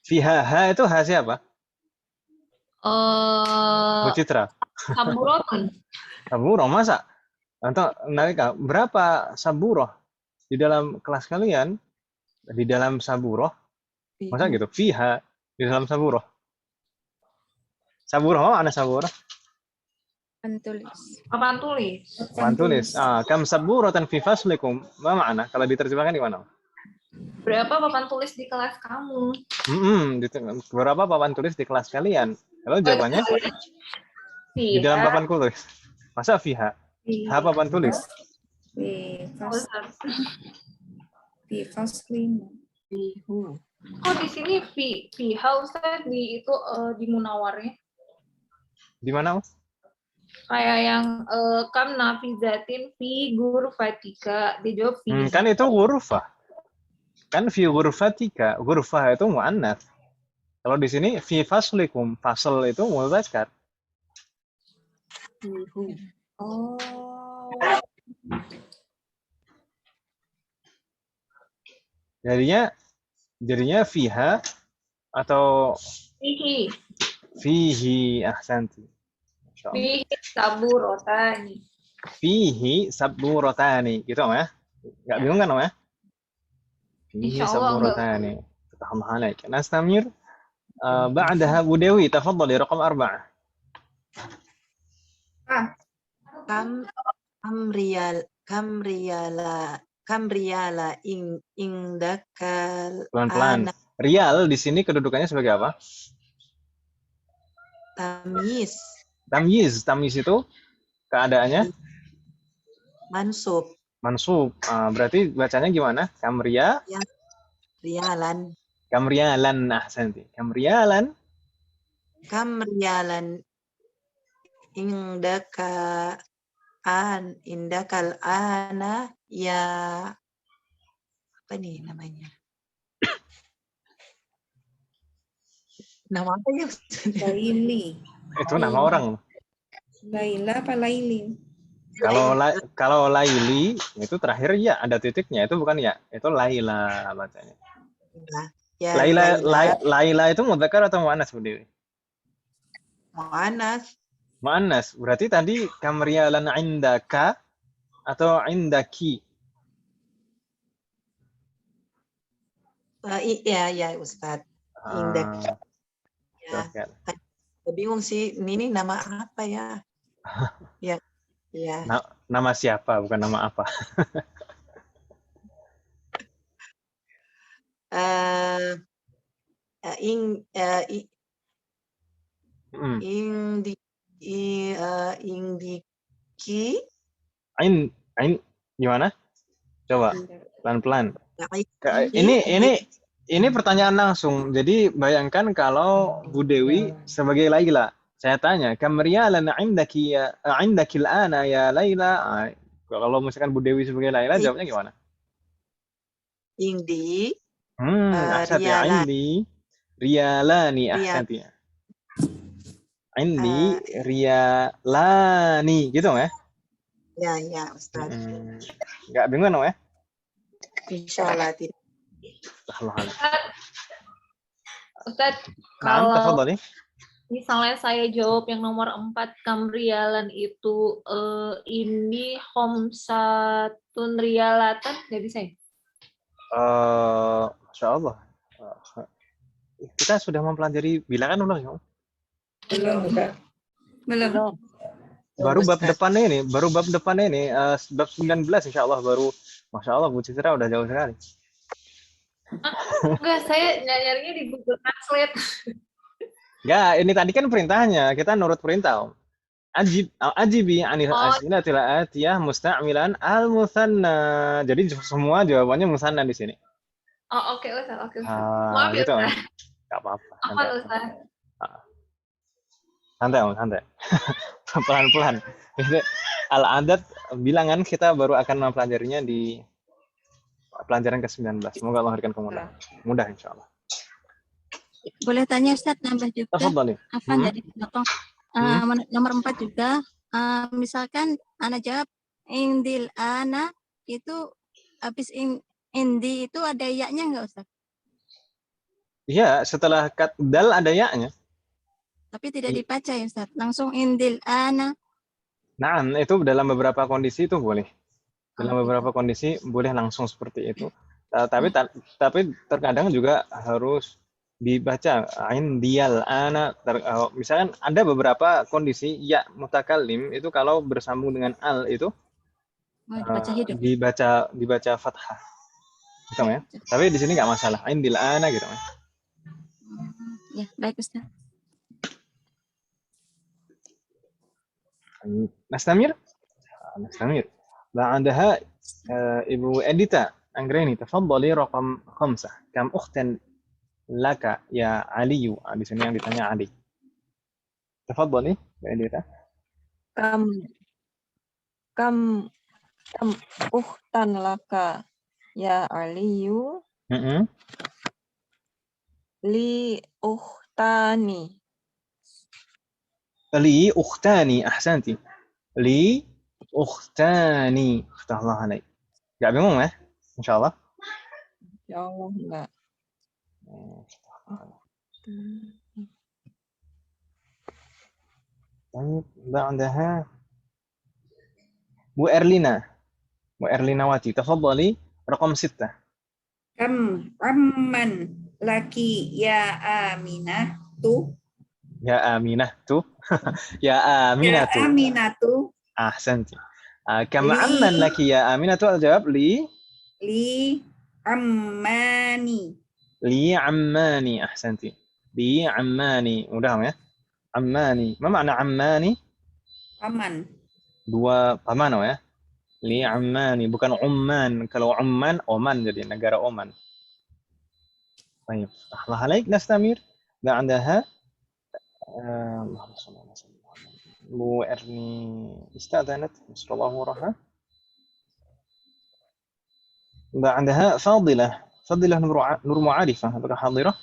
Fiha itu ha siapa? Bu Citra. Saburotun. Saburoh masa? Atau mereka berapa saburoh di dalam kelas kalian? Di dalam saburoh? Masa gitu? Fiha di dalam saburoh. Saburoh mana saburoh? Papan tulis. Kam saburatan fi faslikum. Apa makna? Kalau diterjemahkan di mana? Berapa papan tulis di kelas kamu? Berapa papan tulis di kelas kalian? Kalau jawabannya di dalam papan tulis. Masa fiha? Ha papan tulis. Fi faslim. Oh, di sini fiha Ustaz di itu di Munawarnya. Di mana? Kayak yang kam nafizatin fi ghurfatika, dijawab fi. Kan itu ghurfah. Kan fi ghurfatika, ghurfah itu muannats. Kalau di sini fi faslikum, fasl itu mudzakkar. Oh. Jadinya fiha atau fihi ahsanti. Fihi saburotani. Fihi saburotani. Gitu, Om ya? Enggak bingung kan, Om ya? فيه Insya Allah enggak. سبورتان فتح الله عليك نستمر بعدها بوديوي تفضلي رقم 4 Kam riala indakal pelan-pelan ana rial di sini kedudukannya sebagai apa? tamis Tamyiz itu keadaannya mansub mansub. Berarti bacanya gimana? rialan Kamrialan. Ahsanti. Kamrialan. kam rialan indakal ana ya apa nih namanya? Nama apa ya? Laili. Itu nama orang. Laila apa Laili? Kalau Laili itu terakhir ya ada titiknya, itu bukan ya. Itu Laila bacanya. Ya, Laila itu mudzakkar atau muannas Bu Dewi? Muannas. Berarti tadi kamrialan indaka atau indaki? Ya Ustadz. Indaki. Ya. Bingung sih, ini nama apa ya? Ya. Nama siapa, bukan nama apa. Indiki. Gimana? Coba pelan-pelan. Ini pertanyaan langsung. Jadi bayangkan kalau Bu Dewi sebagai Laila, saya tanya, kamrialan indakil ana ya Laila. Kalau misalkan Bu Dewi sebagai Laila, jawabnya gimana? Indi. Ahsati indi riyalani ahsati. Indi riyalani gitu ya? Ya Ustaz. Nggak bingung ya? Insyaallah tidak. Ustaz, kalau tafadhali. Misalnya saya jawab yang nomor 4 kamrialan itu ini khomsatun rialatan, nggak bisa ya? Masya Allah. Kita sudah mempelajari bilangan belum ya? Belum. Baru bab depannya ini, bab 19 insya Allah baru. Masya Allah Bu Citra udah jauh sekali. Enggak, saya nyarinya di Google Translate. Enggak, ini tadi kan perintahnya, kita nurut perintah. Ajibi anil as'ilatil atiyah musta'milan al-musanna. Jadi semua jawabannya musanna di sini. Oh, oke Ustaz, oke Ustaz. Maaf ya gitu. Ustaz. Enggak apa-apa. Apa Ustaz? Santai. Pelan-pelan. Al-adat bilangan kita baru akan mempelajarinya di pelajaran ke-19. Semoga Allah berikan kemudahan. Mudah insyaallah. Boleh tanya Ustaz, nambah juga. Tafadhali. Apa dari potong? Nomor 4 juga. Misalkan ana jawab indil ana itu habis indi itu ada ya-nya enggak Ustaz? Iya, setelah dal ada ya-nya. Tapi tidak dibaca ya Ustaz. Langsung indil ana. Nah, itu dalam beberapa kondisi itu boleh. Dalam beberapa kondisi boleh langsung seperti itu. Tapi terkadang juga harus dibaca indiyal ana. Misalkan ada beberapa kondisi ya mutakallim itu kalau bersambung dengan al itu dibaca fathah. Gitu ya. Tapi di sini nggak masalah. Indil ana gitu ya. Ya, baik Ustaz. نستمر. بعدها ابو اديتا انجريني تفضلي رقم 5 كم اختا لك يا علي. Di sini yang ditanya Ali. تفضلي اديتا. Kam ukhtan laka ya Aliyu. Li ukhtani. لي أختاني أحسنتي لي أختاني افتح الله عليك. Gak bingung ya? Insya Allah. Ya Allah enggak. طيب بعدها Bu Erlinawati تفضلي رقم 6. amman laki ya Aminah tu. Ya Aminah tuh. Ya Ya Aminah tuh. Aminah tu. Ahsanti. Kam amman laki ya Aminah tuh al-jawab li ammani. Li ammani. Ahsanti. Li ammani. Mudah ya. Ammani. Ma makna ammani? Paman. Dua paman ya. Li ammani, bukan Umman. Kalau Umman, Oman jadi negara Oman. Baik. Allah alaik nastamir. Ba'daha اللهم صل على سيدنا محمد. Bu Erni استأذنت نسأل الله وراها. بعدها فاضلة نور معارفة apakah حاضرة؟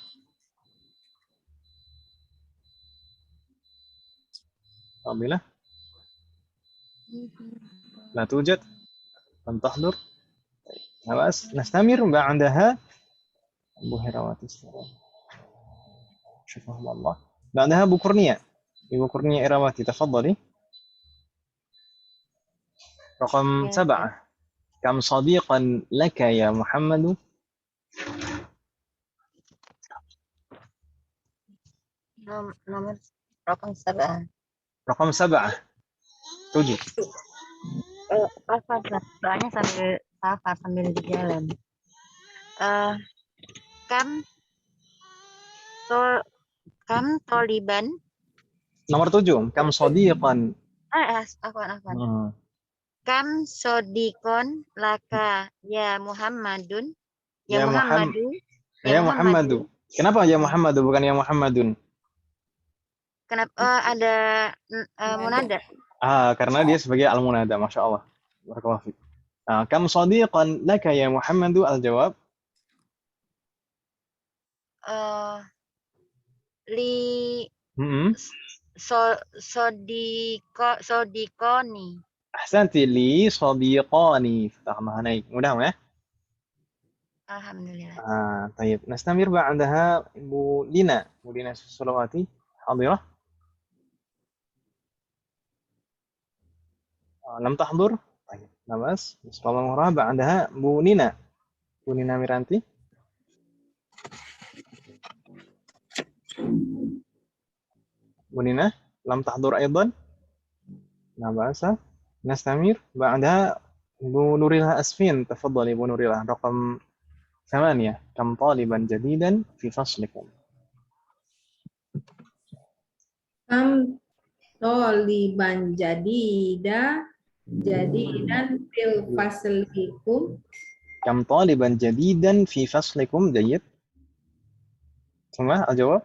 فاضلة لا توجد لم تحضر. خلاص نستمر. بعدها أبو هرواتي شفاهم الله. بعدها أبو كورنيا. Ibu Kurnia Irawati, tafadhali. Raqam 7. Kam sadiqan laka ya Muhammad? Nomor raqam 7. Raqam 7. 7. Soalnya sambil di jalan. Kam toliban. Nomor 7. Kam sadiqan. Afwan. Kam sodikon laka ya Muhammadun. Ya Muhammadu. Kenapa ya Muhammadu bukan ya Muhammadun? Kenapa ada munada? Karena dia sebagai al-munada, Masya Allah. Barakallahu fiik. Kam sadiqan laka ya Muhammadu, al-jawab? Li sodikoni. Ahsanti, li sadiqani. Fatah naik. Mudah ya? Alhamdulillah. Tayyib. Nastamir ba'daha Ibu Lina. Ibu Lina Sulawati. Hadirah. Lam tahdur. Tayyib. Nabas. Bismillahirrahmanirrahim. Ba'daha Bu Nina. Bu Nina Miranti. Bu Nina. Lam tahdur aydan. Nabasa. Nastamir. Ba'daha Bu Nurilah Asfin. Tafadhali Bu Nurilah. Raqam 8. Kam taliban jadidan fi faslikum. Kam taliban jadidan fil faslikum. Kam taliban jadidan fi faslikum. Jayyid. Semua al-jawab?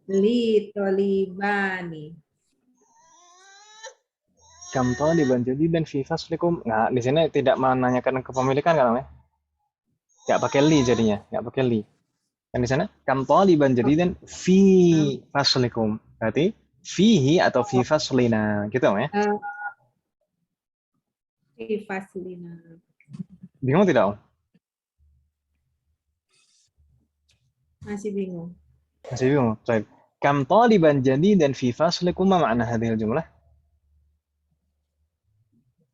Li talibani. Kam taliban jadidan fi faslikum. Nah, di sini tidak menanyakan kepemilikan kan ya? Enggak pakai li jadinya, enggak pakai li. Kan di sana kam taliban jadidan fi faslikum. Berarti fihi atau fi faslina, gitu ya? Fi faslina. Bingung tidak, Om? Masih bingung. Masih bingung. Baik. Kam taliban jadidan fi faslikum, ma makna hadhil jumlah?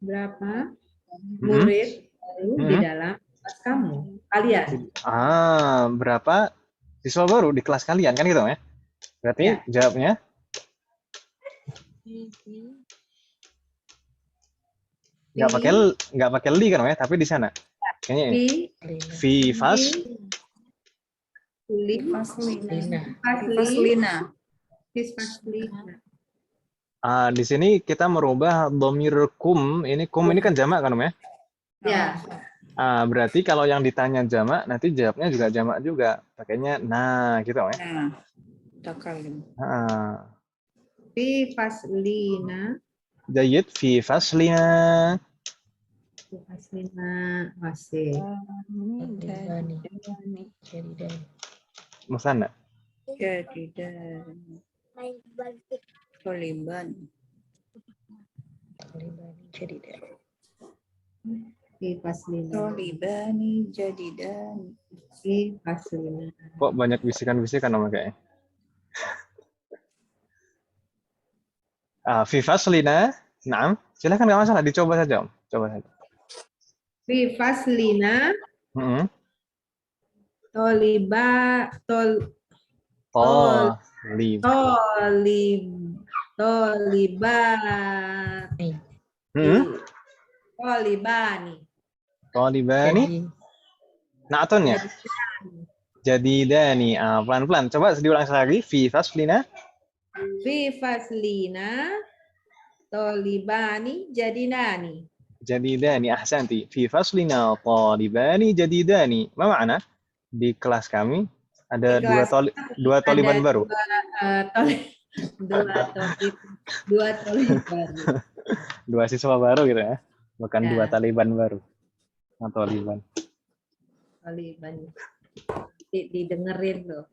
Berapa murid baru di dalam kelas kamu? Kalian. Berapa siswa baru di kelas kalian, kan gitu ya? Berarti jawabnya nggak pakai li kan ya? Tapi di sana kayaknya fi faslina. Di sini kita merubah dhamir kum. Ini kum ini kan jamak kan, Om ya? Ya. Berarti kalau yang ditanya jamak, nanti jawabnya juga jamak juga. Pakainya nah gitu ya. Fi faslina. Jayyid fi faslina. Fi faslina masih. Musanna. Jadidan. Taliban. Jadidan. Fi faslina. Talibani jadidan. Fi faslina. Kok banyak bisikan-bisikan Om kayaknya? Fi faslina. Naam. Silakan nggak masalah, dicoba saja, Om. Coba saja. Fi faslina Mm-mm. toliba tol Talib. tolibani Mm-mm. tolibani Talibani. Na'atun ya. Jadidani. Pelan-pelan. Coba diulang lagi. Fi faslina. fi faslina tolibani jadinani. Jadidani. Ahsanti. Fi faslina talibani jadidani. Apa makna? Di kelas kami ada Di kelas dua taliban ada baru. dua tolib baru. Dua siswa baru gitu ya. Bukan Ya. dua taliban baru. Taliban. Taliban. Didengerin loh.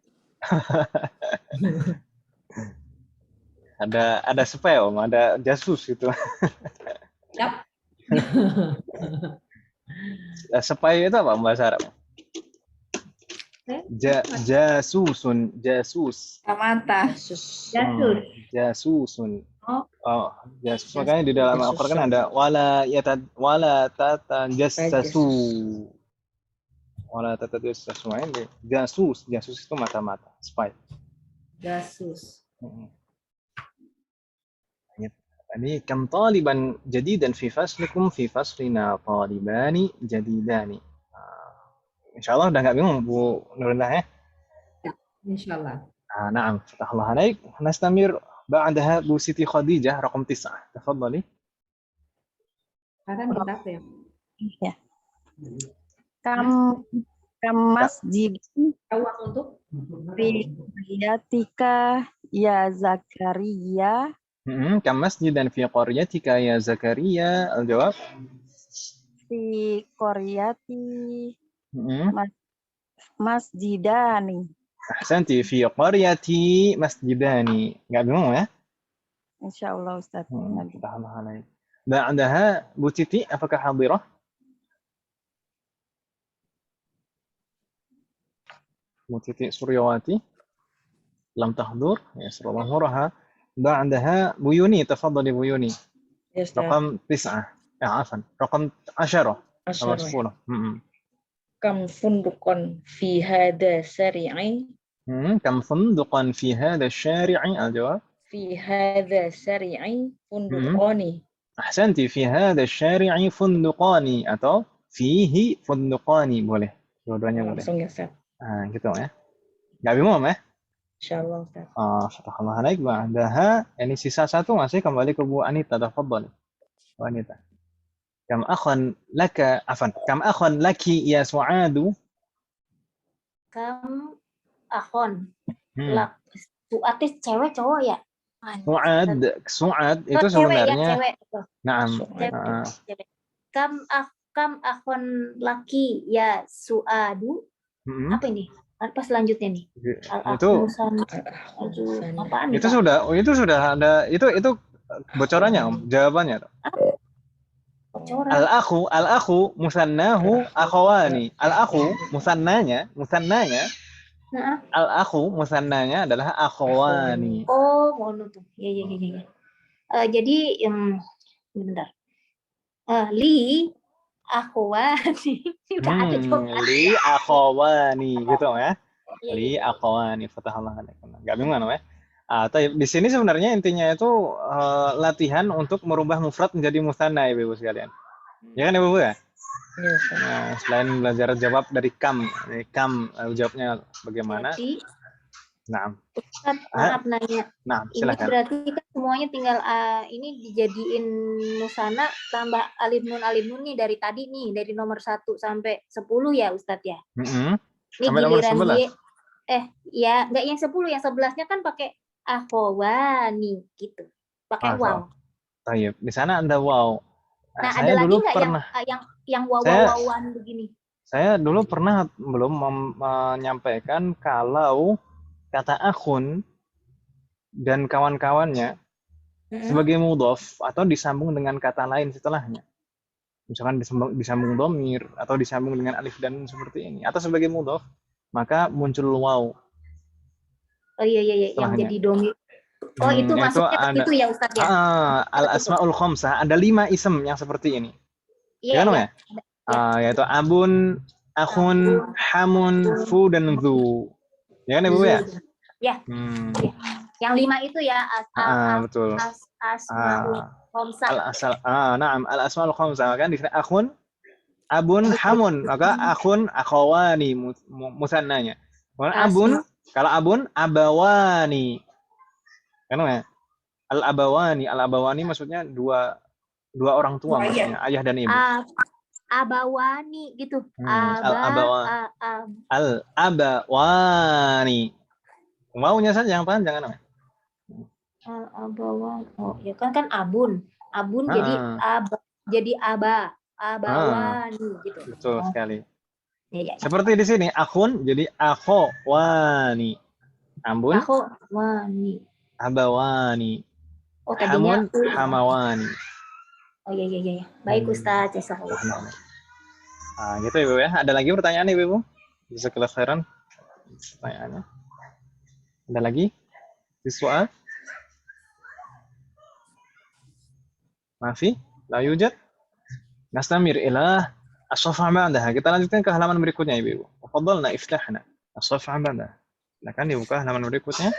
Ada spy, Om, ada jasus gitu. Yap. Spy itu apa bahasa Arab? Jasusun, jasus. Mata. Jasusun. Oh. Jasus. Makanya di dalam Al-Qur'an kan ada wala tatajassasu. Wala tatajassasu. Ini jasus itu mata-mata, spy. Jasus. Ini kam taliban jadidan fi faslikum fi faslina talibani jadidani. Insyaallah udah nggak bingung Bu Nurullah ya? Insyaallah. نعم فتح الله عليك. نستمر بعدها Bu Siti Khadijah رقم 9. تفضلي. Sekarang kita apa ya? Ya. Kam masjid Awak untuk fi qaryatika ya Zakaria. كم مسجدا في قريتك يا زكريا؟ الجواب Fi qaryati masjidani. أحسنتي. في قريتي مسجدان. nggak bingung ya? Insyaallah Ustaz. فتح الله عليك. بعدها Bu Titi apakah hadirah? Bu Titi Suryawati لم تحضر يسر الله نورها. بعدها Bu Yuni تفضلي Bu Yuni. رقم 9. عفوا رقم 10 أو 10. Kam fundukon fi hada syari'i. كم فندقا في هذا الشارع؟ الجواب Fi hada syari'i fundukoni. أحسنتي. في هذا الشارع فندقان atau فيه فندقان boleh. Dua-duanya boleh. Langsung ya, Ustaz. Gitu ya. Nggak bingung ya? Insyaallah, Ustaz. Fatahallah alaik. Ba'daha ini sisa satu masih kembali ke Bu Anita. Tafadhali. Bu Anita. Kam akhan laka kam akhan laki ya Su'adu? Kam akhon. Su'at itu cewek cowok ya? Su'ad itu Oh, cewek ya, sebenarnya cewek. Naam. Cewek. Kam akhon laki ya Su'adu. Apa ini? Apa selanjutnya nih? Apaan itu sudah ada itu bocorannya Om, jawabannya. Al-akhu musannahu akhawani. Al-akhu musannanya al-akhu musannanya adalah akhawani. Oh, ngono tuh. Ya. Jadi bentar. Li akhwani. Udah ada jawabannya. Li akhawani gitu ya. Li akhawani. Fatahallah alaikum. Enggak bingung ya? Di sini sebenarnya intinya itu latihan untuk merubah mufrad menjadi musanna ya Ibu sekalian. Ya kan Ibu ya? Nah, selain belajar jawab dari kam jawabnya bagaimana? Nah, maaf nanya. Nah, Ini silakan. berarti kan semuanya tinggal ini dijadiin musana tambah alif nun nih dari tadi nih dari nomor 1 sampai 10 ya Ustadz ya. Ini sampai nomor 11. Ya nggak yang 10, yang 11-nya kan pakai akhwani gitu. Pakai waw. Tayyib. Di sana ada waw. Nah, saya ada lagi dulu nggak pernah yang waw-wawan begini? Saya dulu pernah belum menyampaikan kalau kata akhun dan kawan-kawannya sebagai mudhof atau disambung dengan kata lain setelahnya. Misalkan disambung dhamir atau disambung dengan alif dan seperti ini atau sebagai mudhof, maka muncul waw. Oh iya yang jadi dhamir. Oh, itu masuknya ke ada situ ya Ustadz ya? al-asmaul khamsah, ada 5 ism yang seperti ini. Iya, Ya kan iya. ya? Yaitu abun, akhun, hamun, fu, dan dhu. Ya kan Ibu ya? Ya. Yang 5 itu ya betul. asmaul khamsah. Al-asmaul khamsah kan di akhun, abun, hamun, maka akhun, akhawani musannanya. Abun, kalau abun, abawani. Kan ya? Al-abawani maksudnya dua orang tua maksudnya, ayah dan ibu. Abawani gitu. Al-abawani. Wawunya saja yang panjang kan? Al-abawani. Oh, ya kan abun. Abun jadi abawani gitu. Betul sekali. Ya. Seperti di sini akhun jadi akhwani. Abun akhwani. Abawani. Oh, tadinya hamun, hamawani. Oh iya. Baik Ustaz, jazakallah. Gitu Ibu ya. Ada lagi pertanyaan Ibu? Jazakallahu khairan. Pertanyaannya. Ada lagi? Soal? Mafi? La yujad? Nastamir ila as-safha ba'daha. Kita lanjutkan ke halaman berikutnya Ibu. Tafadhalna iftahna as-safha ba'daha. Silakan dibuka halaman berikutnya.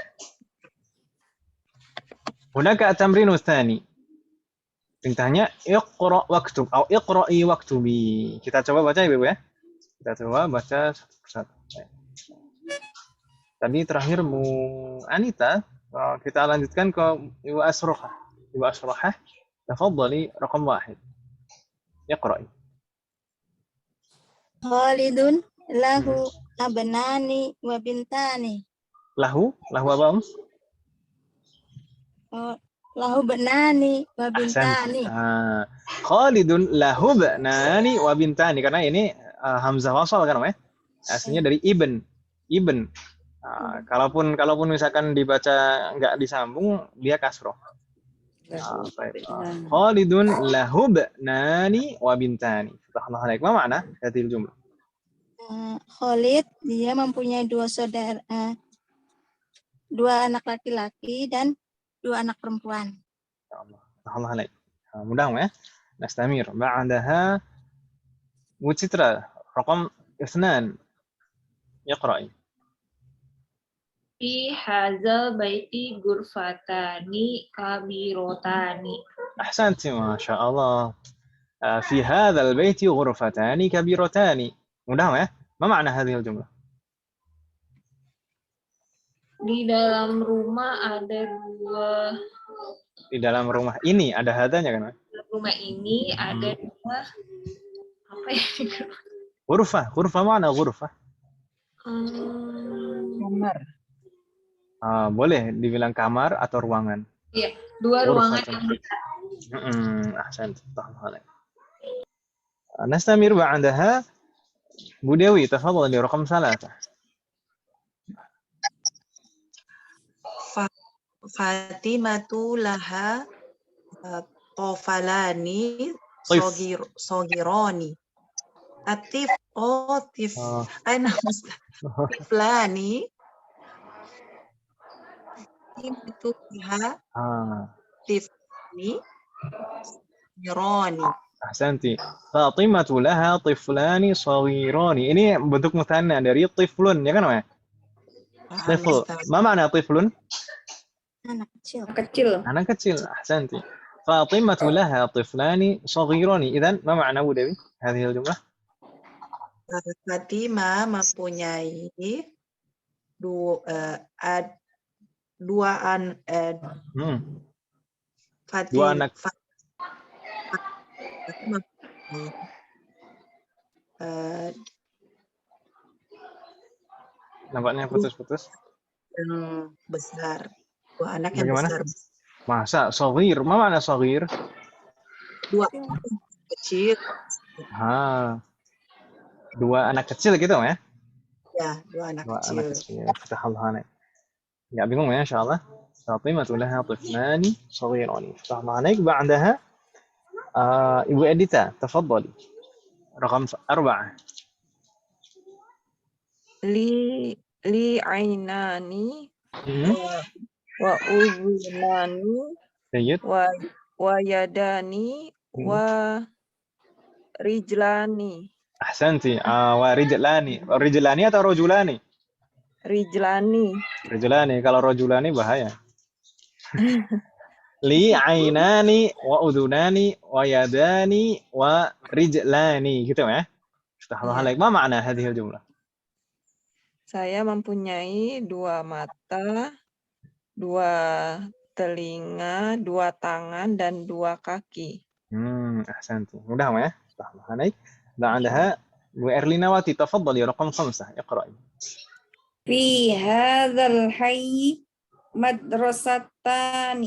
Hunaka at-tamrinu tsani. Perintahnya iqra waktub atau iqra'i waktubi. Kita coba baca Ibu ya. Kita coba baca satu. Tadi terakhir Bu Anita, kita lanjutkan ke Ibu Asrohah. Ibu Asrohah, tafadhali raqam 1. Iqra'i. Khalidun lahu abnani wa bintani. Lahu apa? Lahu benani wa bintani. Khalidun lahu benani wa bintani, karena ini hamzah wasal kan ya? Aslinya dari ibn. Kalaupun misalkan dibaca nggak disambung, dia kasroh. Khalidun lahu benani wa bintani. Subhanallah alaik. Apa makna hadhil jumlah? Khalid dia mempunyai 2 saudara, 2 anak laki-laki dan 2 anak perempuan. Allah alaik. Mudah ya. Nastamir. Ba'daha Wucitra raqam 2. Iqra'i. Fi hadzal baiti ghurfatani kabirotani. Ahsanti, masya Allah. Fi hadzal baiti ghurfatani kabirotani. Mudah ya? Ma makna hadhil jumlah? Di dalam rumah ada 2. Di dalam rumah ini ada hadanya kan? Di rumah ini ada 2. Apa ya? Ghurfah mana ghurfah? Kamar. Boleh dibilang kamar atau ruangan. Iya, 2 ruangan yang besar. Ahsanti. Nastamir ba'daha Bu Dewi, tafadhali raqam 3. Fatimatu laha tofalani sogironi. Tiflani. Fatimatu laha tiflani sogironi. Ahsanti. Fatimatu laha tiflani saghirani. Ini bentuk muthanna dari tiflun, ya kan, Ma? Tifl. Ma makna tiflun? Anak kecil. Anak kecil. Ahsanti. Fatimatu laha tiflani saghirani. Idzan ma makna Bu Dewi hadhil jumlah? Fatimah mempunyai 2 anak. Nampaknya putus-putus. Yang besar. 2 anak yang Bagaimana? besar. Masa saghir? Ma makna saghir? 2 anak kecil. 2 anak kecil gitu ya? Ya, 2 anak kecil. Fatahallah. Enggak bingung ya insyaallah. Fatimatu laha tiflani saghirani. Fatahallah alaik. Ba'daha Ibu Edita, tafadhali. Raqam 4. Li ainani wa udhunani Baik. wa yadani wa rijlani. Ahsanti. Wa rijlani. Rijlani atau rojulani? Rijlani. Rijlani. Kalau rojulani bahaya. Li ainani wa udunani wa yadani wa rijlani. Gitu ya. Astaghfirullah alaik. Ma makna hadhil jumlah? Saya mempunyai 2 mata, 2 telinga, 2 tangan, dan 2 kaki. Ahsanti. Mudah ya. Astaghfirullah alaik. بعدها وإرلينواتي تفضلي رقم 5 اقرأي. في هذا الحي مدرستان.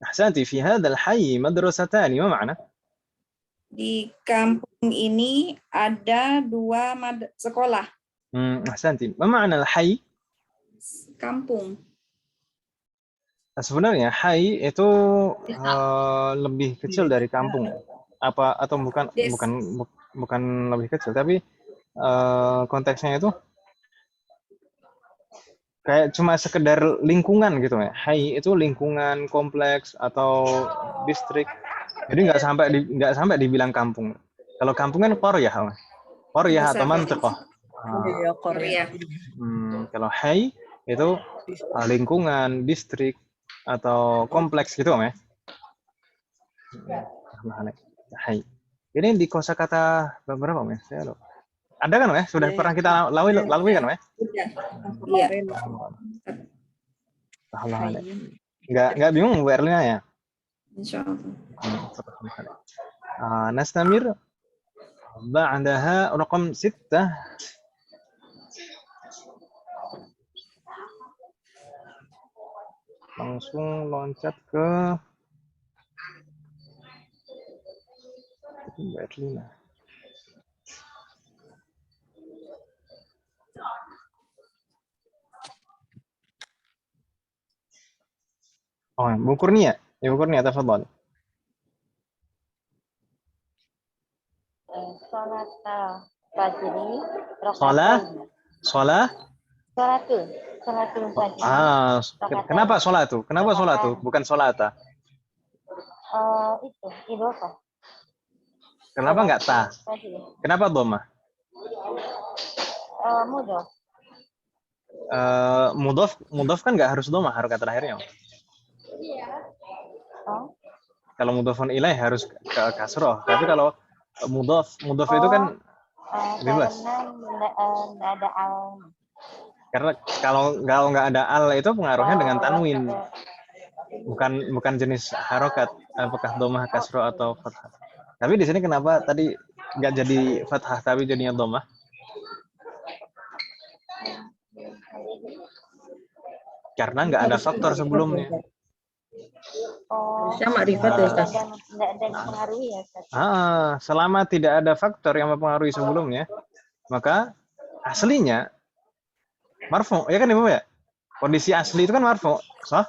أحسنتي. في هذا الحي مدرستان. ما معنى؟ Di kampung ini ada 2 sekolah. أحسنتي. ما معنى الحي؟ Kampung. Sebenarnya hai itu lebih kecil dari kampung. Apa atau bukan lebih kecil, tapi konteksnya itu kayak cuma sekedar lingkungan gitu ya. Hai itu lingkungan, kompleks atau distrik. Jadi nggak sampai dibilang kampung. Kalau kampung kan qaryah. Qaryah atau mantiqah. Korea. Kalau hai itu lingkungan, distrik atau kompleks gitu ya. Hai. Ini di kosakata berapa ya? Saya lupa. Ada kan ya? Sudah pernah kita lalui kan ya? Iya. Enggak bingung Bu Erlina ya? Insyaallah. Nastamir ba'daha raqam 6. Langsung loncat ke Bu Erlina. Oh, Bu Kurnia. Ya, Bu Kurnia, tafadhal. Salat fajri Salatul fajri. Kenapa sholatu? Kenapa sholatu? Bukan sholata. Itu idhofah. Kenapa enggak ta? Kenapa dhamma? Mudhof kan enggak harus dhamma harokat terakhirnya. Kalau mudhofun ilaih harus ke kasroh, tapi kalau mudhof itu kan bebas. Karena ada al. Karena kalau nggak ada al itu pengaruhnya dengan tanwin. Bukan jenis harokat, apakah dhammah, kasroh atau fathah. Tapi di sini kenapa tadi nggak jadi fathah tapi jadinya dhammah? Karena nggak ada faktor sebelumnya. Sama Rifat ya Ustaz. Nggak ada yang mempengaruhi ya Ustaz. Selama tidak ada faktor yang mempengaruhi sebelumnya, maka aslinya marfu, ya kan Ibu ya? Kondisi asli itu kan marfu, sah?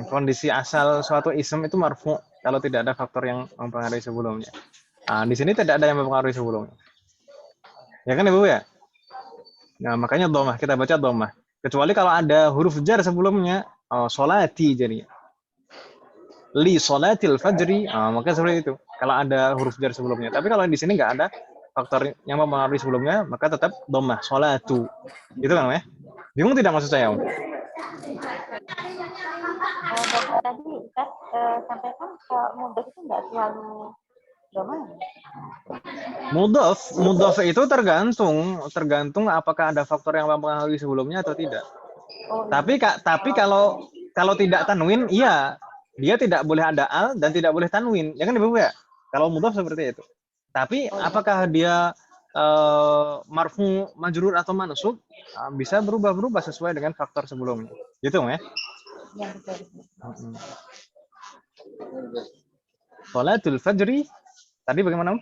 Kondisi asal suatu ism itu marfu kalau tidak ada faktor yang mempengaruhi sebelumnya. Di sini tidak ada yang mempengaruhi sebelumnya. Ya kan Ibu ya? Nah, makanya dhammah, kita baca dhammah. Kecuali kalau ada huruf jar sebelumnya, sholati jadi. Li sholatil fajri, maka seperti itu. Kalau ada huruf jar sebelumnya. Tapi kalau di sini nggak ada faktor yang mempengaruhi sebelumnya, maka tetap dhammah, sholatu. Gitu kan ya? Bingung tidak maksud saya? Tadi Ustaz sampaikan mudhof itu nggak selalu dhammah. Mudhof itu tergantung apakah ada faktor yang mempengaruhi sebelumnya atau tidak. Tapi kalau tidak tanwin, iya, dia tidak boleh ada al dan tidak boleh tanwin. Ya kan Ibu ya? Kalau mudhof seperti itu. Tapi apakah dia marfu, majrur atau mansub, bisa berubah-berubah sesuai dengan faktor sebelumnya. Gitu ya? Ya, betul. Sholatul fajri tadi bagaimana?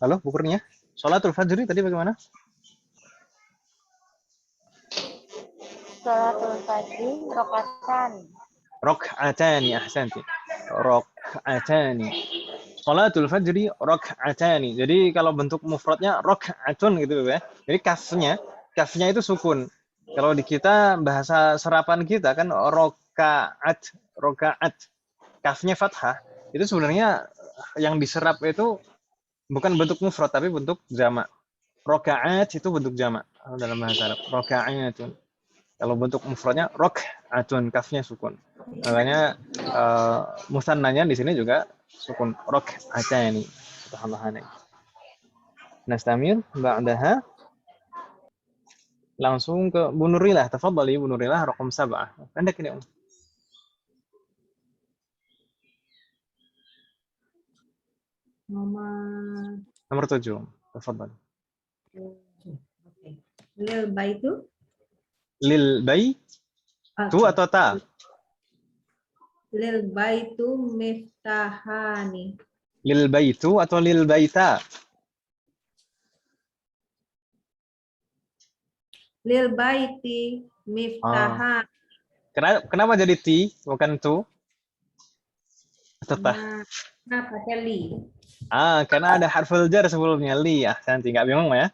Halo, Bu Kurnia. Sholatul fajri tadi bagaimana? Sholatul fajri rakaatan. Rakaatani, ahsanti. Rakaatani. Sholatul fajri rak'atani. Jadi kalau bentuk mufradnya rak'atun gitu ya. Jadi kafnya itu sukun. Kalau di kita bahasa serapan kita kan rokaat. Kafnya fathah. Itu sebenarnya yang diserap itu bukan bentuk mufrad tapi bentuk jamak. Rokaat itu bentuk jamak dalam bahasa Arab. Rokaatun. Kalau bentuk mufradnya rak'atun, kafnya sukun. Makanya musannanya di sini juga sukun rak'atani. Subhanallah. Nastamir ba'daha langsung ke Bu Nurilah. Tafadhali Bu Nurilah raqam 7. Anda kini nomor 7. Tafadhali. Lil baitu Lil bay tu atau ta? Lil baitu miftahani. Lil baitu atau lil baita? Lil baiti miftahan. Kenapa jadi ti bukan tu? Atau ta? Nah, pakai li. Karena ada harful jar sebelumnya li ya. Nanti nggak bingung ya?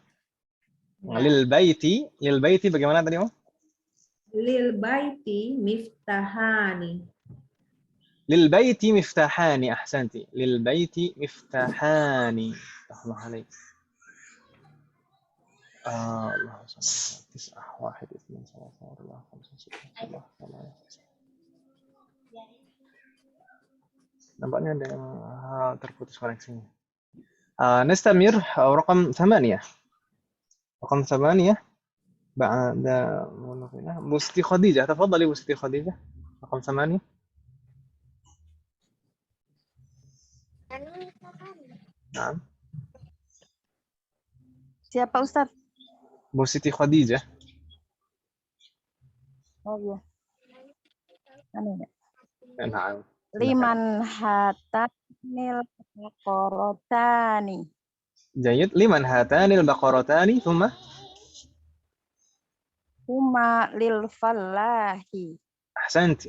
Lil baiti bagaimana tadi Om? Lil baiti miftahani. Lil baiti miftahani, ahsanti. Lil baiti miftahani. Allah alaik. Allah nampaknya ada yang terputus koneksinya. Nastamir raqam 8. رقم 8 بعد بوستي خديجة. تفضلي بوستي خديجة رقم 8. نعم. Siapa Ustaz? Bu Siti Khadijah. Oh iya. Nah. Liman hatanil baqaratani. جيد. لمن هاتان البقرتان ثم للفلاح. أحسنت.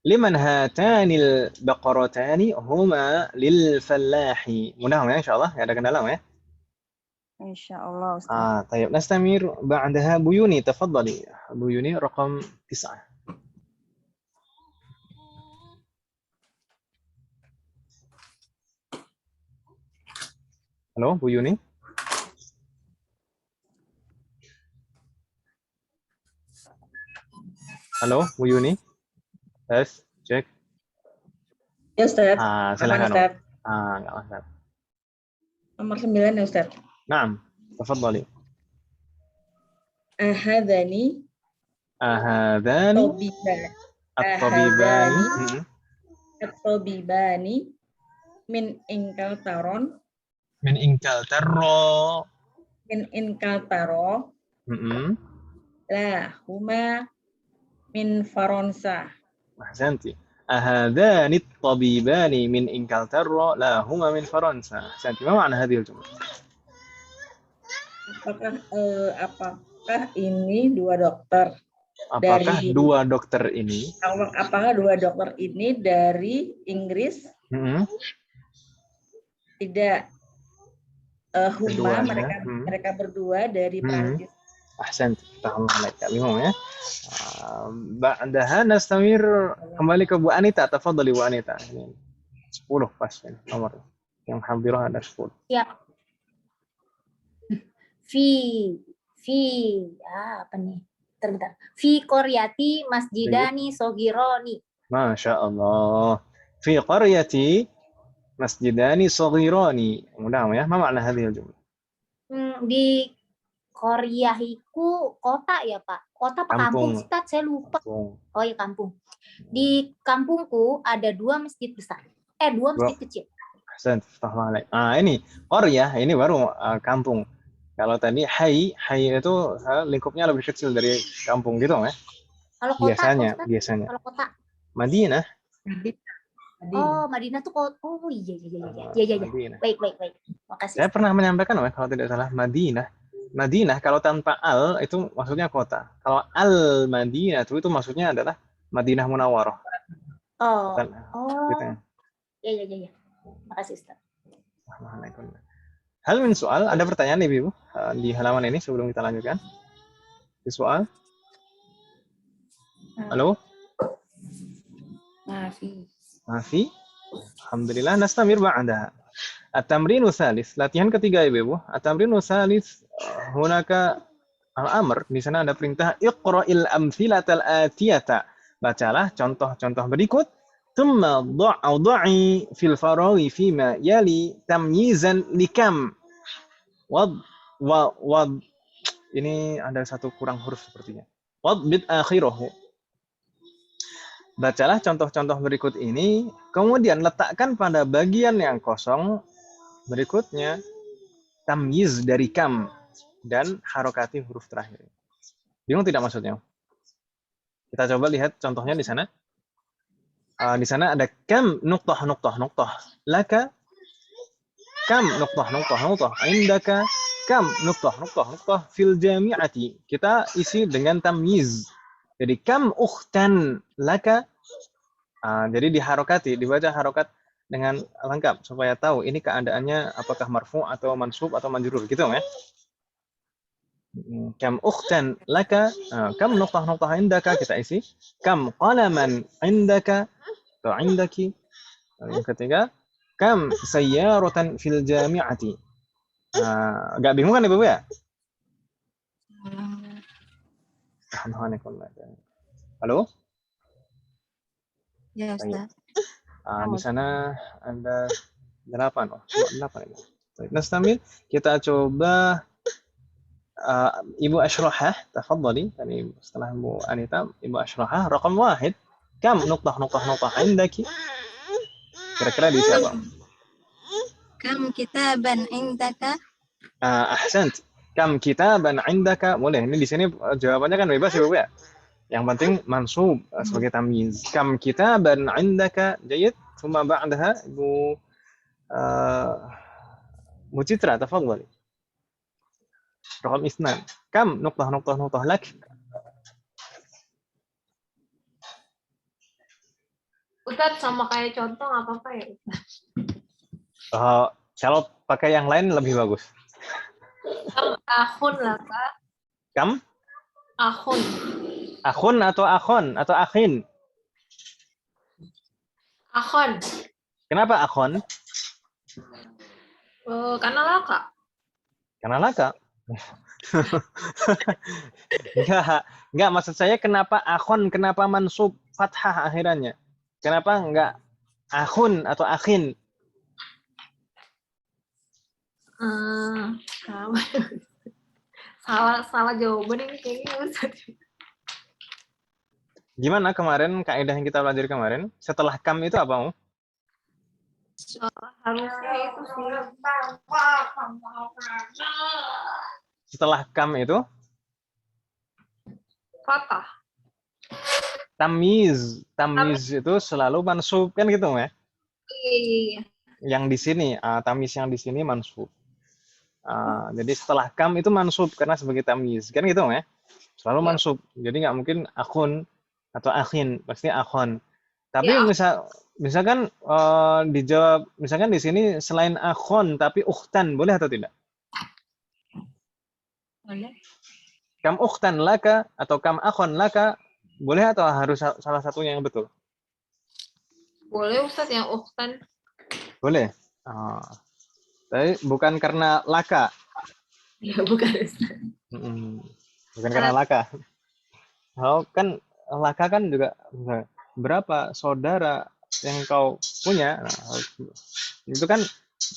لمن هاتان البقرتان هما للفلاح. mudah ya insyaallah, enggak ada kendala ya. Insyaallah Ustaz. طيب نستمر بعدها Bu Yuni. تفضلي Bu Yuni رقم 9. Halo, Bu Yuni. Halo, Bu Yuni. Tes, cek. Ya, Ustaz. Silakan. Ustaz. Enggak masalah. Nomor 9 ya, Ustaz. Naam, tafadhali. Ahadani. At-tabibani min ingkal taron. Min ingkal taro. La huma min Faransa. Ahsanti. Ahadani at-tabibani min ingkal taro la huma min Faransa. Ahsanti. Ma makna hadhihi al-jumlah? Apakah ini dua dokter? Apakah dua dokter ini? Apakah dua dokter ini dari Inggris? Tidak. Huma mereka berdua dari Prancis. Ahsan, tahallaka bingung ya. Ba'daha nastamir kembali ke Bu Anita. Tafadhali Bu Anita. 10 pas ya, nomor yang hadirah ada 10. Siap. Apa nih? Bentar. Fi qaryati masjidani sogironi. Masya Allah. Fi qaryati masjidani saghirani. Mudah ya. Ma makna hadhihi al-jumlah? Di Koryahiku kota ya, Pak. Kota apa kampung? Ustaz, saya lupa. Oh ya, kampung. Di kampungku ada 2 masjid besar. 2 masjid kecil. Ahsan, Astagfirullah. Ini Qoryah, ini baru kampung. Kalau tadi Hai itu lingkupnya lebih kecil dari kampung gitu ya. Kalau kota biasanya. Kalau kota Madinah. Oh, Madinah tuh kota. Oh iya. Baik. Makasih. Saya pernah menyampaikan kalau tidak salah Madinah kalau tanpa al itu maksudnya kota. Kalau al Madinah itu maksudnya adalah Madinah Munawwarah. Oh. Gitu ya. Iya. Makasih Ustaz. Hal min soal, ada pertanyaan nih, Ibu, di halaman ini sebelum kita lanjutkan? Di soal? Halo? Masih? Alhamdulillah, nastamir ba'daha. At-tamrinu tsalits, latihan ketiga Ibu. At-tamrinu tsalits, hunaka al-amr, di sana ada perintah iqra'il amtsilatal atiyata. Bacalah contoh-contoh berikut. Thumma dha'i fil faraghi fima yali tamyizan likam. Ini ada satu kurang huruf sepertinya. Wadbit akhirahu. Bacalah contoh-contoh berikut ini, kemudian letakkan pada bagian yang kosong berikutnya tamyiz dari kam dan harokati huruf terakhir. Bingung tidak maksudnya? Kita coba lihat contohnya di sana. Di sana ada kam nuqtah nuqtah nuqtah laka, kam nuqtah nuqtah nuqtah indaka, kam nuqtah nuqtah nuqtah fil jami'ati. Kita isi dengan tamyiz. Jadi kam ukhtan laka. Jadi diharokati, dibaca harokat dengan lengkap supaya tahu ini keadaannya apakah marfu atau mansub atau majrur gitu ya. Kam ukhtan laka, kam nuqtah nuqtah indaka kita isi. Kam qalaman indaka atau indaki. Yang ketiga, kam sayyaratan fil jami'ati. Agak bingung kan Ibu ya? Halo? Ya, Ustaz. Di sana ada 8. Oh, 8 ini. Nastamil, kita coba Ibu Ashrahah, tafadhali. Tadi setelah Ibu Anita, Ibu Ashrahah, raqam 1. Kam nuqtah nuqtah nuqtah indaki? Kira-kira di siapa? Kam kitaban indaka? Ahsant. Kam kitaban indaka? Boleh. Ini di sini jawabannya kan bebas ya, Bu ya. Yang penting mansub sebagai tamyiz. Kam kitaban indaka? Jayyid. Thumma ba'daha Ibu Mucitra, tafadhali. Raqam 2. Kam nuqtah nuqtah nuqtah lak? Ustaz, sama kayak contoh nggak apa-apa ya, Ustaz? Kalau pakai yang lain lebih bagus. Kam akhun lah, Kak. Kam? Akhun. Akhun atau akhon atau akhin? Akhon. Kenapa akhon? Karena laka. Karena laka. Enggak, maksud saya kenapa akhon, kenapa mansub fathah akhirannya? Kenapa enggak akhun atau akhin? Salah jawaban ini kayaknya Ustaz. Gimana kemarin kaidah yang kita pelajari kemarin? Setelah kam itu apa, Mu? Harusnya itu sih. Setelah kam itu? Fathah. Tamyiz itu selalu mansub kan gitu ya? Iya. Yang di sini, tamyiz yang di sini mansub. Jadi setelah kam itu mansub karena sebagai tamyiz kan gitu ya? Selalu mansub. Jadi nggak mungkin akhun atau akhin, pasti akhon. Tapi ya. Misalkan dijawab, misalkan di sini selain akhon tapi ukhtan, boleh atau tidak? Boleh. Kam ukhtan laka atau kam akhon laka, boleh atau harus salah satunya yang betul? Boleh Ustaz yang ukhtan. Boleh. Tapi bukan karena laka. Ya bukan Ustaz. Bukan karena laka. Kan laka kan juga berapa saudara yang kau punya. Itu kan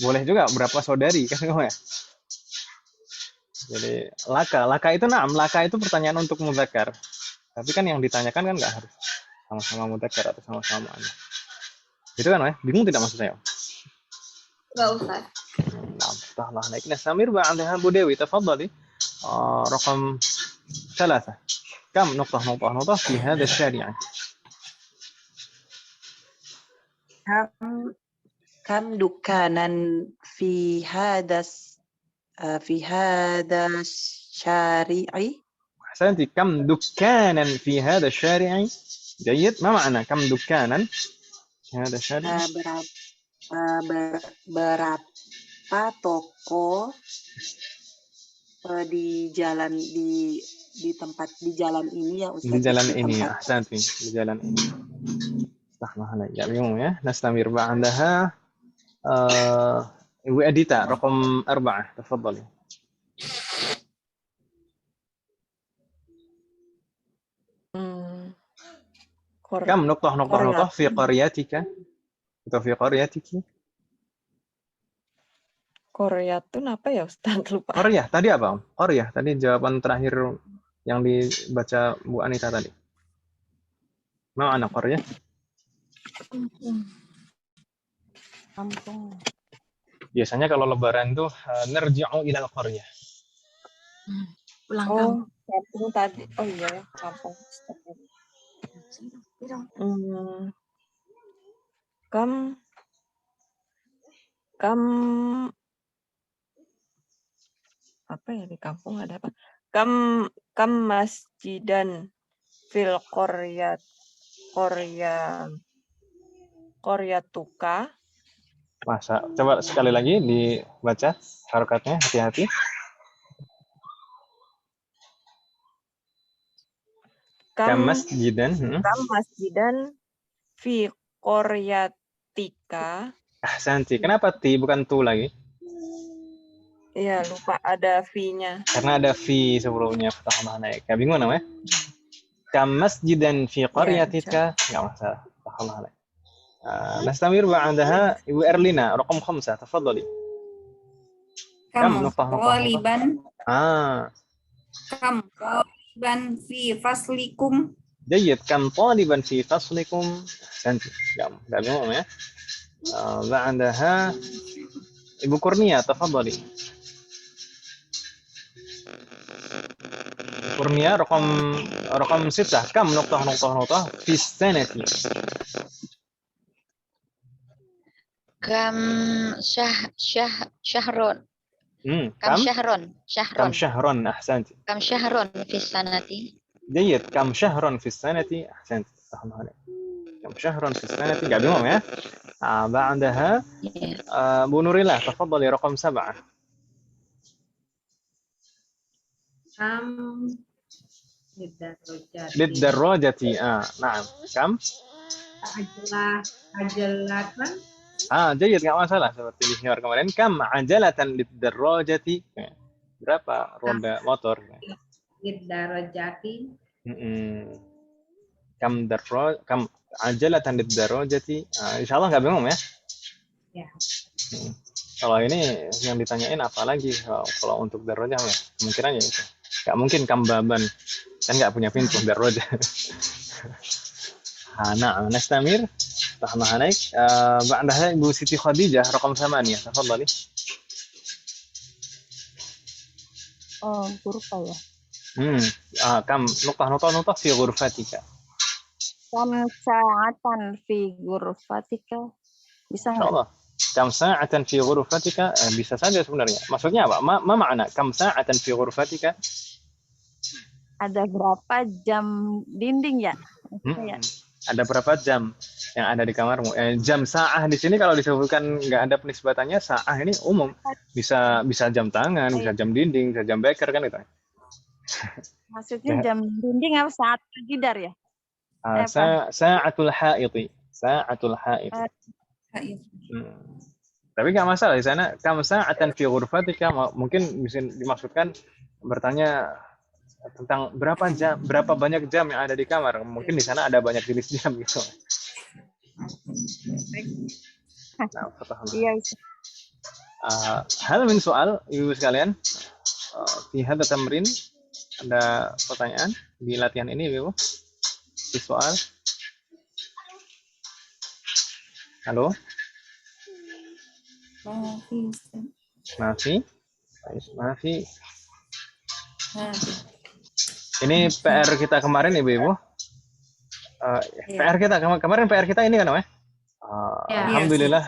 boleh juga berapa saudari kan ya. Jadi laka itu laka itu pertanyaan untuk mudzakkar. Tapi kan yang ditanyakan kan nggak harus sama-sama mudzakkar atau sama-sama muannats. Itu kan ya? Bingung tidak maksud saya? Enggak usah. Nah, naiknya Samir ba'daha Bu Dewi, tafadhali. Raqam 3. Kam nuqtah fi hadha asy-syari'? Kam dukanan fi hadha syari'i. Ahsanti, kam dukanan fi hadha syari'i? Jayyid, ma ma'na kam dukanan fi hadha syari'i? beberapa toko di jalan di tempat di jalan ini ya Ustaz. Di jalan Di ini, tempat. ahsanti, di jalan ini. Tahmahala, ya bingung ya. Nastamir ba'daha Ibu Edita, raqam 4, tafadhali. Kam nuqtah fi qaryatika? Atau fi qaryatiki? Koryatun apa ya Ustaz? Lupa. Qaryah, tadi apa? Qaryah, tadi jawaban terakhir yang dibaca Bu Anita tadi. Mana qaryah? Kampung. Biasanya kalau lebaran tuh nerji'u ilal qaryah. Pulang Oh, kampung. kampung tadi. Oh iya ya, kampung. Kam apa ya di kampung ada apa? Kam masjidan fil qaryatuka. Masa, coba sekali lagi dibaca harokatnya, hati-hati. Kam masjidan fi qaryatika. Ahsanti. Kenapa ti bukan tu lagi? Iya, lupa ada fi-nya. Karena ada fi sebelumnya fathah naik. Ya, bingung namanya? Kam masjidan fi qaryatika. Enggak masalah. Fathah naik. Nastamir ba'daha Ibu Erlina, raqam 5, tafadhali. Kam qaliban Kam qaliban fi faslikum. Jayyid, kam taliban fi faslikum. Ahsanti. Ya, enggak bingung ya. Ba'daha Ibu Kurnia, tafadhali. Kurnia raqam 6, kam nuqtah fi sanati. Kam syahron. Kam Syahron. ahsanti. Kam syahron fi sanati. جيد كم شهر في السنة أحسنت فهم عليك كم شهر في السنة قاعد يوم يا بعدها أبو نور الله تفضلي رقم 7 للدراجة نعم كم Ajalatan. جيد nggak masalah seperti di siar kemarin kam ajalatan lidarrajati berapa roda motor Darajati. Kam ajalatan lidarrajati. Insyaallah nggak bingung ya. Ya. Kalau ini yang ditanyain apa lagi kalau untuk darajah ya kemungkinannya itu. Nggak mungkin kam baban kan nggak punya pintu darajah. Nah, nastamir. Tahmah naik. Ba'daha Ibu Siti Khadijah raqam 8 tafadhali. Oh, ghurfa ya. Kam nuqtah fi ghurfatika. Kam sa'atan fi ghurfatika. Bisa nggak? Insyaallah. Kam sa'atan fi ghurfatika bisa saja sebenarnya. Maksudnya apa? Ma makna kam sa'atan fi ghurfatika? Ada berapa jam dinding ya? Ya. Ada berapa jam yang ada di kamarmu? Jam sa'ah di sini kalau disebutkan nggak ada penisbatannya, sa'ah ini umum. Bisa jam tangan, bisa jam dinding, bisa jam beker kan itu. Maksudnya jam dinding apa saat jidar ya? Sa'atul haiti. Sa'atul haiti. Tapi nggak masalah di sana. Kam sa'atan fi ghurfatika mungkin bisa dimaksudkan bertanya tentang berapa banyak jam yang ada di kamar. Mungkin di sana ada banyak jenis jam gitu. Iya. Hal min soal ibu sekalian. Di hadha tamrin ada pertanyaan di latihan ini ibu. Di soal. Halo. Masih. Ini PR kita kemarin ibu-ibu. PR kita kemarin PR kita ini kan, Alhamdulillah,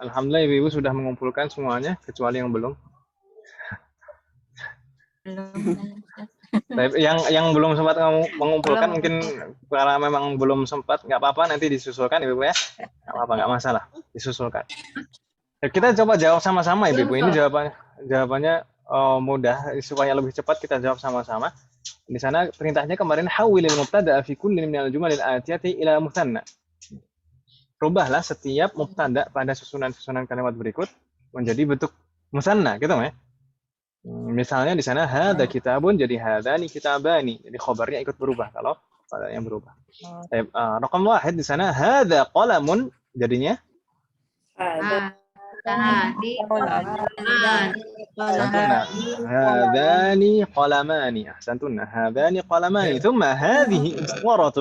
alhamdulillah ibu-ibu sudah mengumpulkan semuanya kecuali yang belum. yang belum sempat mengumpulkan mungkin karena memang belum sempat, nggak apa-apa nanti disusulkan ibu-ibu ya. Nggak apa-apa, nggak masalah, disusulkan. Ya, kita coba jawab sama-sama ya, Ibu. Ini jawabannya mudah, supaya lebih cepat kita jawab sama-sama. Di sana perintahnya kemarin hawilil mubtada fi kulli minal jumalil atiyati ila mutsanna. Rubahlah setiap mubtada pada susunan-susunan kalimat berikut menjadi bentuk musanna, gitu ya. Misalnya di sana hadza kitabun jadi hadzani kitabani. Jadi khabarnya ikut berubah kalau pada yang berubah. Raqam 1 di sana hadza qalamun jadinya هذان قلمان أحسنتن هذان قلمان ثم هذه مسطرة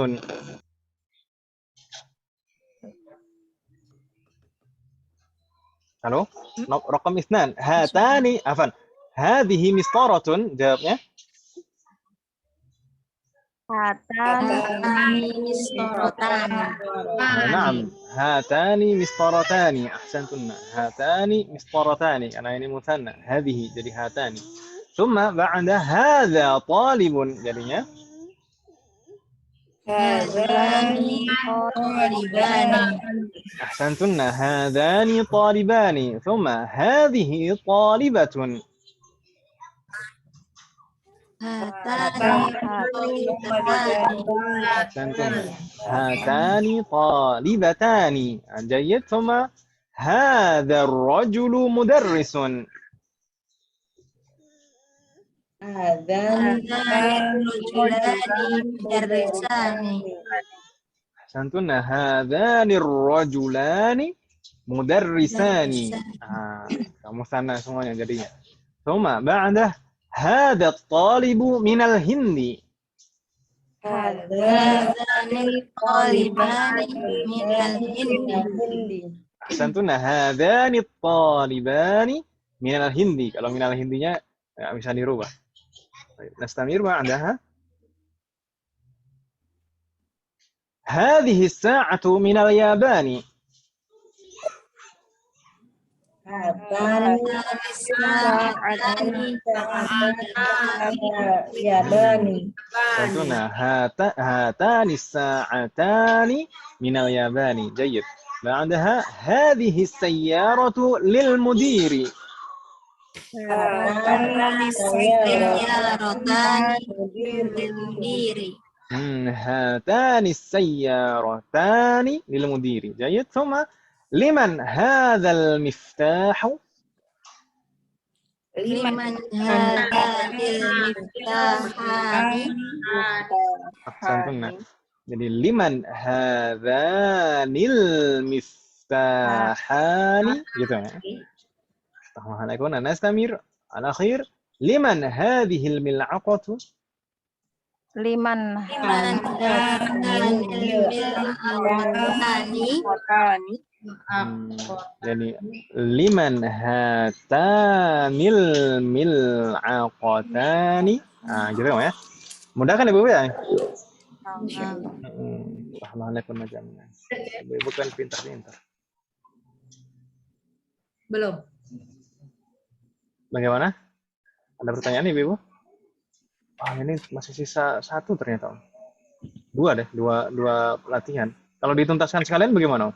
halo رقم 2 هاتان عفوا هذه مسطرة jawabnya نعم هاتان مسطرتان أحسنتن هاتان مسطرتان أنا ini مثنى هذه jadi هاتان ثم بعد هذا طالب jadinya أحسنتن هذان طالبان ثم هذه طالبة هاتان طالبتان جيد ثم هذا الرجل مدرس أحسنتن هذان الرجلان مدرسان مثنى semuanya jadinya ثم بعده هذا الطالب من الهند أحسنتن هذان الطالبان من الهند kalau من الهندnya nggak bisa dirubah. نستمر بعدها هذه الساعة من اليابان هاتان الساعتان من اليابان جيد بعدها هذه السيارة للمدير هاتان السيارتان للمدير جيد ثم لمن هذا المفتاح أحسنتن jadi liman hadzanil miftahani gitu ya. Tahun nastamir al-akhir liman hadhil mil'aqatu liman jadi liman hatanil mil'aqatani gitu ya. Mudah kan Ibu ya? Alhamdulillah macamnya. Ibu kan pintar-pintar. Belum. Bagaimana? Ada pertanyaan Ibu? Ini masih sisa 1 ternyata. 2 deh, 2 latihan. Kalau dituntaskan sekalian bagaimana?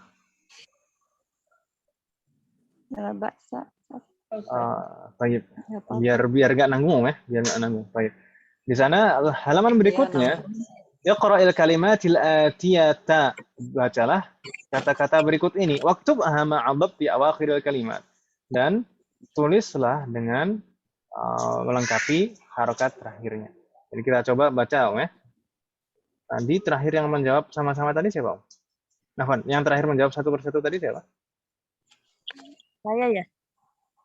Baik. Biar nggak nanggung ya, biar nggak nanggung. Baik. Di sana halaman berikutnya, Iqra'il kalimatil atiyata. Bacalah kata-kata berikut ini. Waktubha ma'a dhabti awakhiril kalimat. Dan tulislah dengan melengkapi harokat terakhirnya. Jadi kita coba baca ya. Tadi terakhir yang menjawab sama-sama tadi siapa? Nafan, yang terakhir menjawab satu persatu tadi siapa? Saya ya.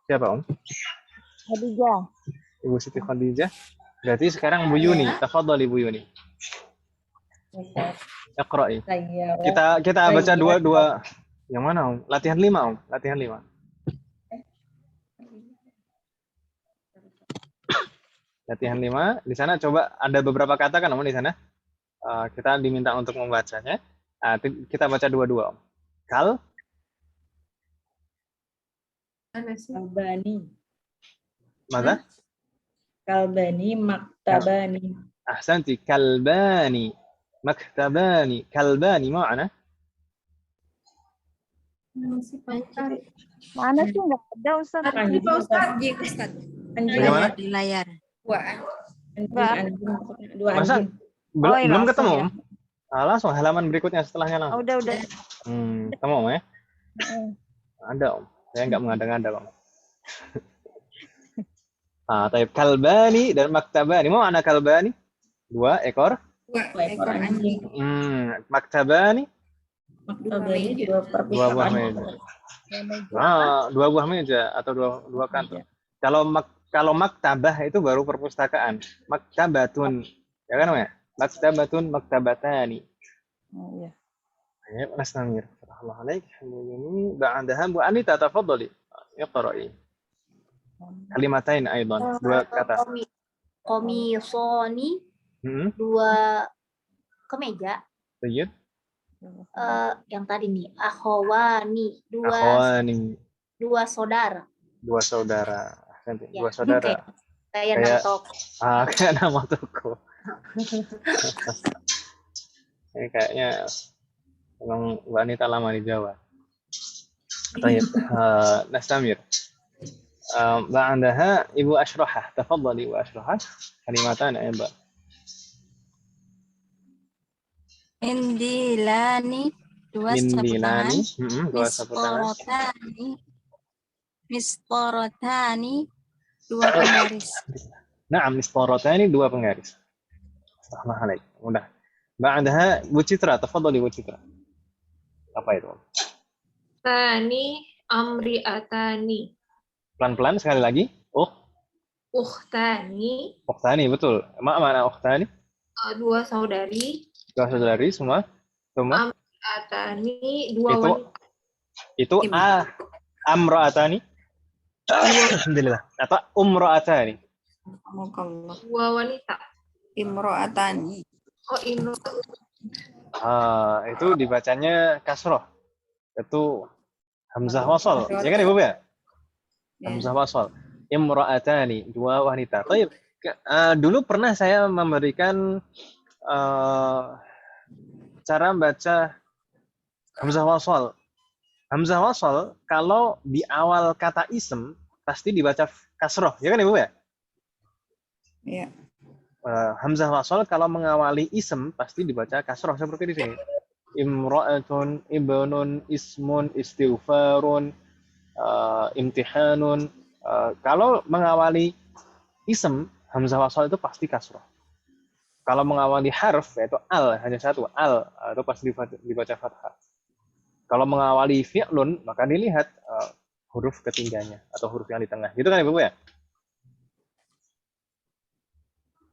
Siapa Khadijah. Ibu Siti Khadijah. Berarti sekarang Bu Yuni. Tafadhali Bu Yuni. Iqra'i. Kita baca dua. Yang mana Latihan 5 Latihan 5. Latihan 5. Di sana coba ada beberapa kata kan di sana. Kita diminta untuk membacanya. Kita baca dua-dua. Kalbani. Mana? Kalbani maktabani. Ahsanti. Kalbani maktabani. Kalbani mana? Mana sih nggak ada Ustaz? Ini Pak Ustaz, Ustaz. Bagaimana? Di layar. Dua Masa anjing. belum langsung ketemu? ya. Langsung halaman berikutnya setelahnya langsung. Udah. Ketemu ya? Ada Om. Saya nggak mengada-ngada Bang. Tapi kalbani dan maktabani. Mau anak kalbani? 2 ekor. Dua ekor anjing. Maktabani. Maktabanya juga 2 buah perpustakaan. meja. 2 buah meja atau 2 kantor. Kalau maktabah itu baru perpustakaan. Maktabatun. Ya kan ya? Maktabatun, maktabatani. Oh iya. Ya, Mas Namir. Alhamdulillah. Ba'daha Bu Anita tafadhali. Iqra'i. Kalimatain aidan. 2 kata. Komisoni, 2 kemeja. Baik. Yang tadi nih, akhwani, 2 Akhwani. 2 saudara. 2 saudara. Nanti Ya, 2 saudara. Kayak nama toko. Kayak nama toko. Ini kayaknya memang wanita lama di Jawa. Baik. Nastamir. Ba'daha Ibu Ashrahah. Tafadhali Ibu Ashrahah. Kalimatan aidan. Indilani, 2 sapu tangan. Mindilani. 2 sapu tangan. Mistorotani, 2 penggaris. Naam, mistorotani 2 penggaris. Assalamualaikum. Mudah. Ba'daha Bu Citra, tafadhali Bu Citra. Apa itu? Tani amri'atani. Pelan-pelan sekali lagi. Ukhtani. Ukhtani, betul. Mana ukhtani? 2 saudari. 2 saudari semua. Amri'atani, 2 wanita. Itu amra'atani. Alhamdulillah. Atau umra'atani. 2 wanita. Imro'atani. Itu dibacanya kasroh. Itu hamzah wasal. Ya kan Ibu ya? Hamzah wasal. Imra'atani, 2 wanita. Baik. Dulu pernah saya memberikan cara baca hamzah wasal. Hamzah wasal kalau di awal kata ism pasti dibaca kasroh. Ya kan Ibu ya? Iya. Hamzah wasal kalau mengawali ism pasti dibaca kasroh seperti di sini. Imra'atun, ibnun, ismun, istighfarun, imtihanun. Kalau mengawali ism, hamzah wasal itu pasti kasroh. Kalau mengawali harf yaitu al, hanya 1 al, itu pasti dibaca fathah. Kalau mengawali fi'lun maka dilihat huruf ketiganya atau huruf yang di tengah. Gitu kan Ibu ya?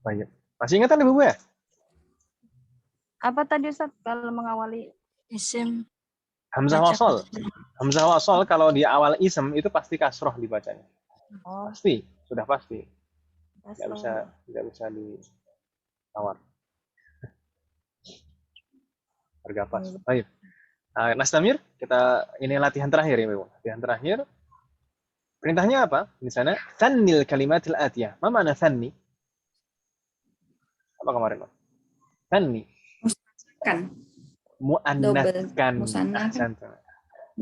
Baik. Masih ingat kan Ibu ya? Apa tadi Ustaz kalau mengawali Isim. Hamzah wasal. Hamzah wasal kalau di awal ism itu pasti kasroh dibacanya. Pasti, sudah pasti. Tidak bisa ditawar. Harga pas. Baik. Nastamir, ini latihan terakhir ya Ibu. Latihan terakhir. Perintahnya apa? Di sana, tannil kalimatil atiyah. Ma makna tanni? Apa kemarin, Pak? Tanni. Mu'annatkan.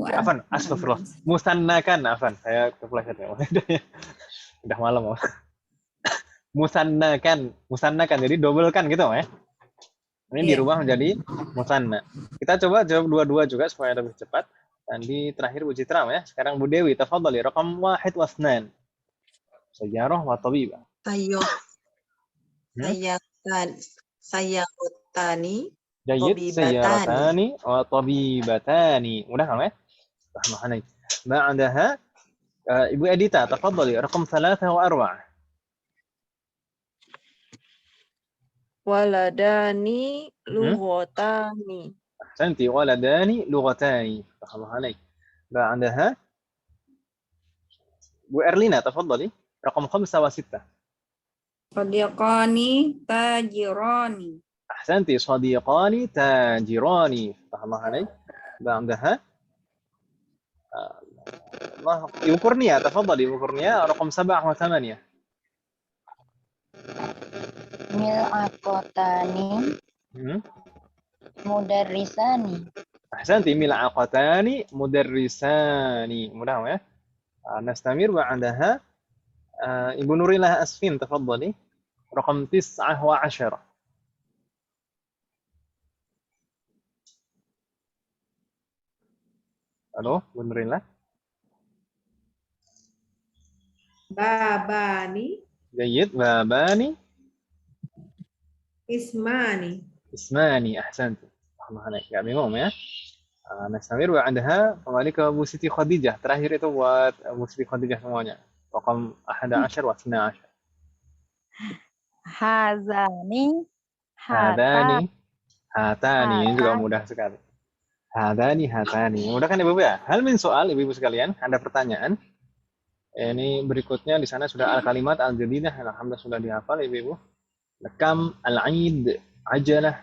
Afan, astagfirullah. Musannakan, afan. Saya kepleset ya. Udah malam, Musannakan. Jadi dobelkan gitu, ya. Ini dirubah menjadi musanna. Kita coba jawab dua-dua juga supaya lebih cepat. Tadi terakhir Bu Citra, ya. Sekarang Bu Dewi, tafadhali. Raqam 1 wa 2. Sajarah wa tabibah. Sayyaratani. Jayyid, sayyaratani wa tabibatani. Mudah kan ya? Rahmahani. Ba'daha Ibu Edita, tafadhali. Raqam 3 wa 4. waladani lughotani. Ahsanti, waladani lughatani. Rahmahani. Ba'daha Bu Erlina, tafadhali. Raqam 5 wa 6. Sadiqani tajirani. Ahsanti, sadiqani tajirani. Rahmahani. Ba'daha Ibu Kurnia, tafadhali Ibu Kurnia, raqam 7 wa 8. Mil'aqotani. Mudarrisani. أحسنتي ملعقتان مدرسان mudah ya. نستمر بعدها Ibu Nurillah Asfin تفضلي رقم 19. Halo, Bu Nurillah. Babani, جيد. باباني ismani. اسماني أحسنتي. Nggak bingung ya. Nastamir بعدها kembali ke Bu Siti Khadijah. Terakhir itu buat Bu Siti Khadijah semuanya. Raqam 11 wa 12. Hazani, Hadani, hatani. Ini juga mudah sekali. Hadani, hatani. Mudah kan Ibu ya? Hal min soal Ibu sekalian, ada pertanyaan. Ini berikutnya di sana sudah al-kalimat al-jadidah. Alhamdulillah sudah dihafal Ibu. Kam al-aid, ajalah.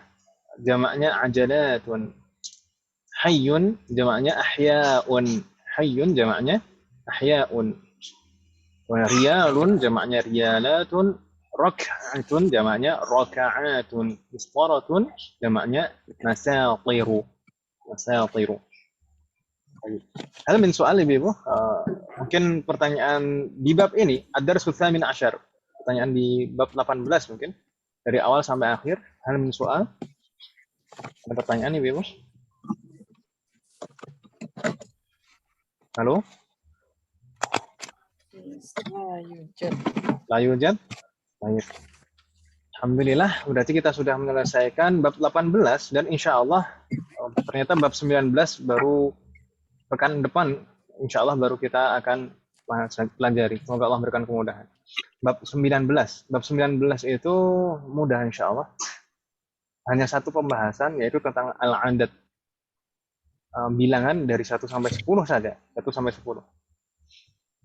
Jamaknya ajalatun. Hayyun jamaknya ahya'un. Hayyun jamaknya ahya'un. Riyalun jamaknya riyalatun. Rak'atun jamaknya raka'atun. Misqaratun jamaknya masatiru. Masatiru. Hal min soal Ibu, mungkin pertanyaan di bab ini ad-darsul tsamin asyar. Pertanyaan di bab 18 mungkin dari awal sampai akhir. Hal min soal. Ada pertanyaan Ibu? Halo? La yujad. Baik. Alhamdulillah, berarti kita sudah menyelesaikan bab 18 dan insya Allah ternyata bab 19 baru pekan depan, insya Allah baru kita akan pelajari. Semoga Allah berikan kemudahan. Bab 19 itu mudah insya Allah. Hanya satu pembahasan yaitu tentang al-adad. Bilangan dari 1 sampai 10 saja. 1 sampai 10.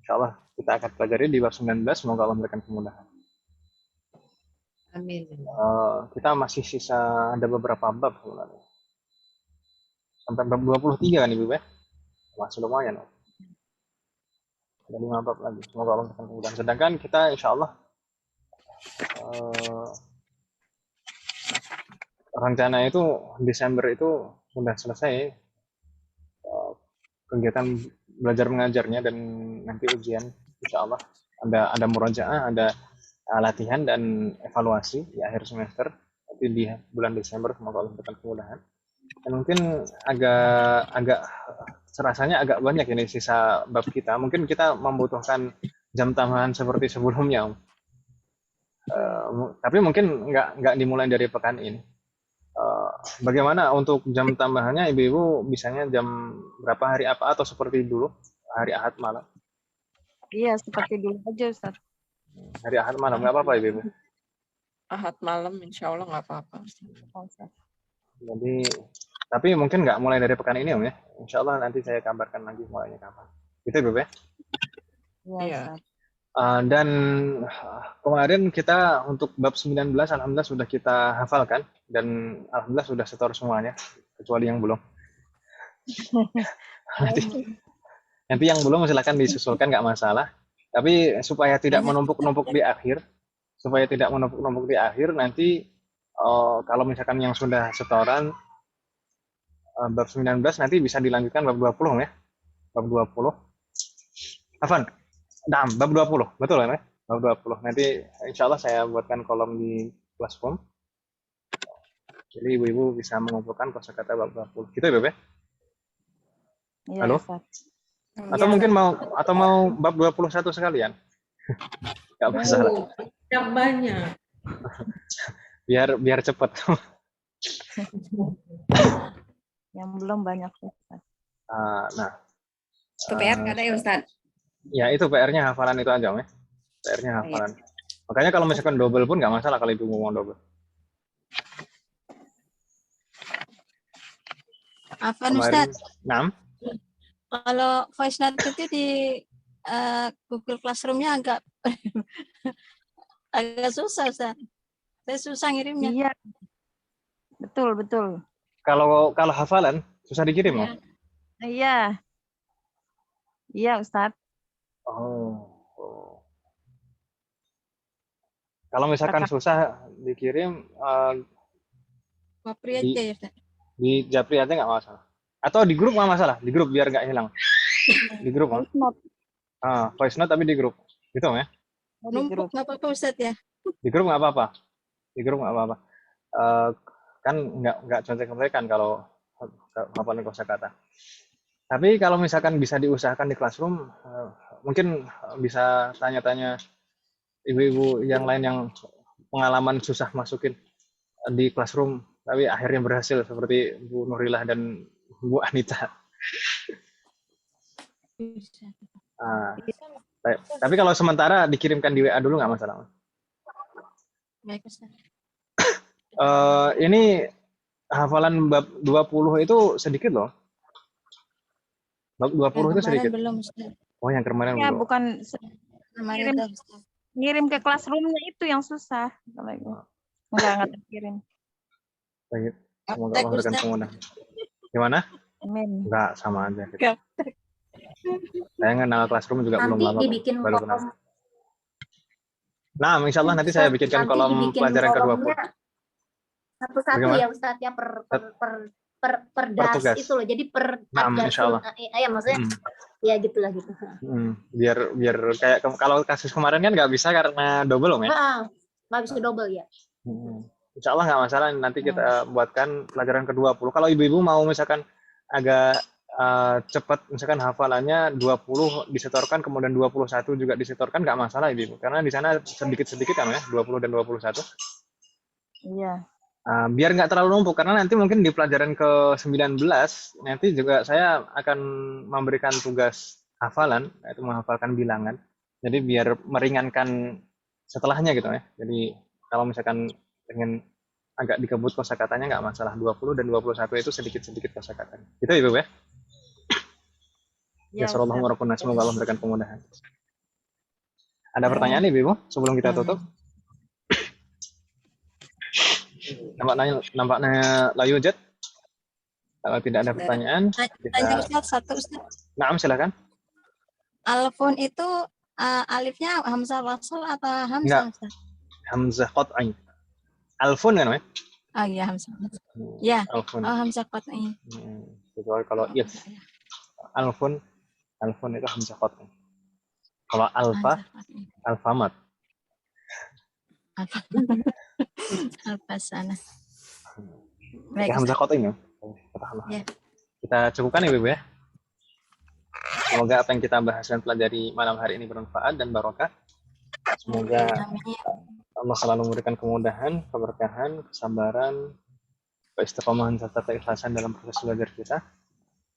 Insya Allah kita akan pelajari di bab 19. Semoga Allah memberikan kemudahan. Amin. Kita masih sisa ada beberapa bab sebenarnya. Sampai bab 23 kan Ibu ya? Masih lumayan. Ada 5 bab lagi. Semoga Allah memberikan kemudahan. Sedangkan kita insya Allah rencana itu Desember itu sudah selesai kegiatan belajar mengajarnya dan nanti ujian insya Allah ada murojaah, ada latihan dan evaluasi di akhir semester nanti di bulan Desember. Semoga Allah memberikan kemudahan. Dan mungkin agak serasanya agak banyak ini sisa bab kita. Mungkin kita membutuhkan jam tambahan seperti sebelumnya. Tapi mungkin nggak dimulai dari pekan ini. Bagaimana untuk jam tambahannya Ibu-ibu bisanya jam berapa hari apa atau seperti dulu hari Ahad malam? Iya, seperti dulu aja Ustaz. Hari Ahad malam nggak apa-apa Ibu-ibu? Ahad malam insya Allah nggak apa-apa. Jadi tapi mungkin nggak mulai dari pekan ini Om ya. Insya Allah nanti saya kabarkan lagi mulainya kapan. Gitu Ibu ya? Iya. Dan kemarin kita untuk bab 19 alhamdulillah sudah kita hafalkan dan alhamdulillah sudah setor semuanya kecuali yang belum. nanti yang belum silakan disusulkan nggak masalah. Tapi supaya tidak menumpuk-numpuk di akhir, nanti kalau misalkan yang sudah setoran bab 19 nanti bisa dilanjutkan bab 20 ya. Bab 20. Afan. Nah, bab 20, betul kan ya? Bab 20. Nanti insya Allah saya buatkan kolom di Classroom. Jadi ibu-ibu bisa mengumpulkan kosakata bab 20. Gitu ya, Beb? Iya, Halo? Atau mungkin mau bab 21 sekalian? Enggak masalah. Yang banyak. biar cepat. Yang belum banyak Ustaz. Itu PR nggak ada ya Ustaz? Ya itu PR-nya hafalan itu aja, ya. PR-nya hafalan. Makanya kalau misalkan double pun nggak masalah kalau ibu mau double. Afan Ustaz. Nam? Kalau voice note itu di Google Classroom-nya agak susah Ustaz. Saya susah ngirimnya. Iya. Betul. Kalau hafalan susah dikirim, ya? Iya. Iya, Ustaz. Oh. Kalau misalkan susah dikirim Japri aja ya, Ustaz. Di Japri aja nggak masalah. Atau di grup nggak masalah, di grup biar nggak hilang. Di grup kan? Voice note tapi di grup, gitu ya? Numpuk nggak apa-apa Ustaz ya? Di grup nggak apa-apa, di grup nggak apa-apa. Kan nggak contek-contekan kalau hafalan kosakata. Tapi kalau misalkan bisa diusahakan di classroom, mungkin bisa tanya-tanya ibu-ibu yang lain yang pengalaman susah masukin di classroom, tapi akhirnya berhasil seperti Bu Nurilah dan Bu Anita. Tapi kalau sementara dikirimkan di WA dulu nggak masalah. Baik Ustaz. Ini hafalan bab 20 itu sedikit loh. Bab 20 itu sedikit. Belum Ustaz. Oh, yang kemarin Ya, belum. bukan Kemarin udah Ustaz. ngirim ke classroomnya itu yang susah. Kalau itu nggak terkirim. Baik. Semoga Allah memberikan kemudahan. Gimana? Amin. Enggak, sama aja. Gitu. Saya kenal classroom juga belum lama. Dibikin baru kenal. kolom. Nah, insya Allah nanti saya bikinkan Nanti kolom dibikin pelajaran ke-20. kolomnya satu-satu Bagaimana? ya Ustadz ya per das tugas. itu loh. Jadi per Nah, darsul. insya Allah. Ya maksudnya ya gitulah gitu. Biar kayak kalau kasus kemarin kan nggak bisa karena double om ya. Nggak bisa double ya. Insya Allah nggak masalah, nanti kita buatkan pelajaran ke-20. Kalau ibu-ibu mau misalkan agak cepat, misalkan hafalannya 20 disetorkan, kemudian 21 juga disetorkan, nggak masalah ibu-ibu. Karena di sana sedikit-sedikit kan ya, 20 dan 21. Iya. Biar nggak terlalu numpuk, karena nanti mungkin di pelajaran ke-19, nanti juga saya akan memberikan tugas hafalan, yaitu menghafalkan bilangan. Jadi biar meringankan setelahnya gitu ya. Jadi kalau misalkan pengen agak dikebut kosakatanya nggak masalah, 20 dan 21 itu sedikit-sedikit kosakatanya. Gitu Ibu ya? Ya, sallallahu alaihi wasallam, semoga Allah memberikan kemudahan. Ada pertanyaan Ibu sebelum kita tutup? Nampaknya layu jet. Kalau tidak ada pertanyaan, Tanya Ustaz, satu Ustaz. Naam, silakan. Alfun itu alifnya hamzah wasl atau hamzah Enggak. Ustaz? Hamzah qat'i. Alfun kan, Oh iya hamzah. Ya. Alfun. Oh hamzah qat'i. Kecuali kalau if. Alfun itu hamzah qat'i. Kalau alfa, alfamat. Alfa sana. Ya, hamzah qat'i ya. Ya. Kita cukupkan ya, Ibu ya. Semoga apa yang kita bahas dan pelajari malam hari ini bermanfaat dan barokah. Semoga Allah selalu memberikan kemudahan, keberkahan, kesabaran, keistiqomahan serta keikhlasan dalam proses belajar kita.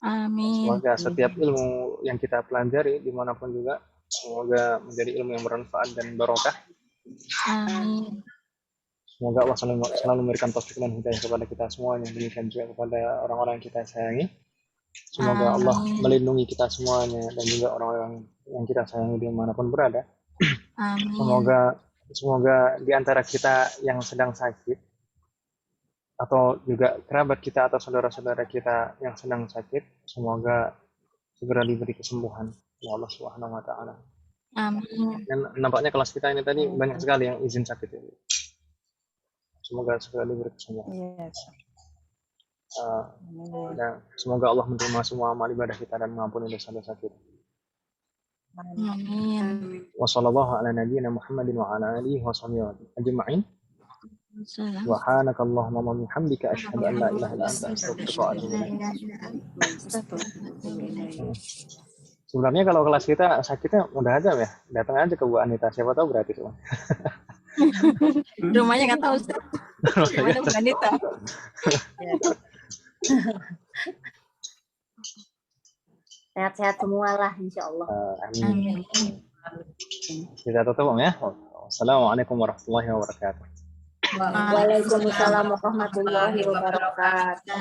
Amin. Semoga setiap ilmu yang kita pelajari dimanapun juga, semoga menjadi ilmu yang bermanfaat dan barokah. Amin. Semoga Allah selalu memberikan taufik dan hidayah kepada kita semuanya, demikian juga kepada orang-orang yang kita sayangi. Semoga Allah melindungi kita semuanya dan juga orang-orang yang kita sayangi dimanapun berada. Amin. Semoga di antara kita yang sedang sakit atau juga kerabat kita atau saudara-saudara kita yang sedang sakit, semoga segera diberi kesembuhan oleh Allah Subhanahu wa taala. Amin. Dan nampaknya kelas kita ini tadi banyak sekali yang izin sakit ini. Semoga segera diberi kesembuhan. Dan semoga Allah menerima semua amal ibadah kita dan mengampuni dosa-dosa kita. Amin. Wassallallahu ala nabiyyina Muhammadin wa ala alihi wa sahbihi ajma'in. Subhanakallahumma wa bihamdika asyhadu an la ilaha illa anta astaghfiruka wa atubu ilaik. Sebenarnya kalau kelas kita sakitnya mudah aja ya, datang aja ke Bu Anita, siapa tahu gratis. Rumahnya nggak tahu Ustaz. Rumahnya Bu Anita. Sehat-sehat semua lah insya Allah. Amin. Kita tutup ya. Wassalamualaikum warahmatullahi wabarakatuh. Waalaikumsalam warahmatullahi wabarakatuh.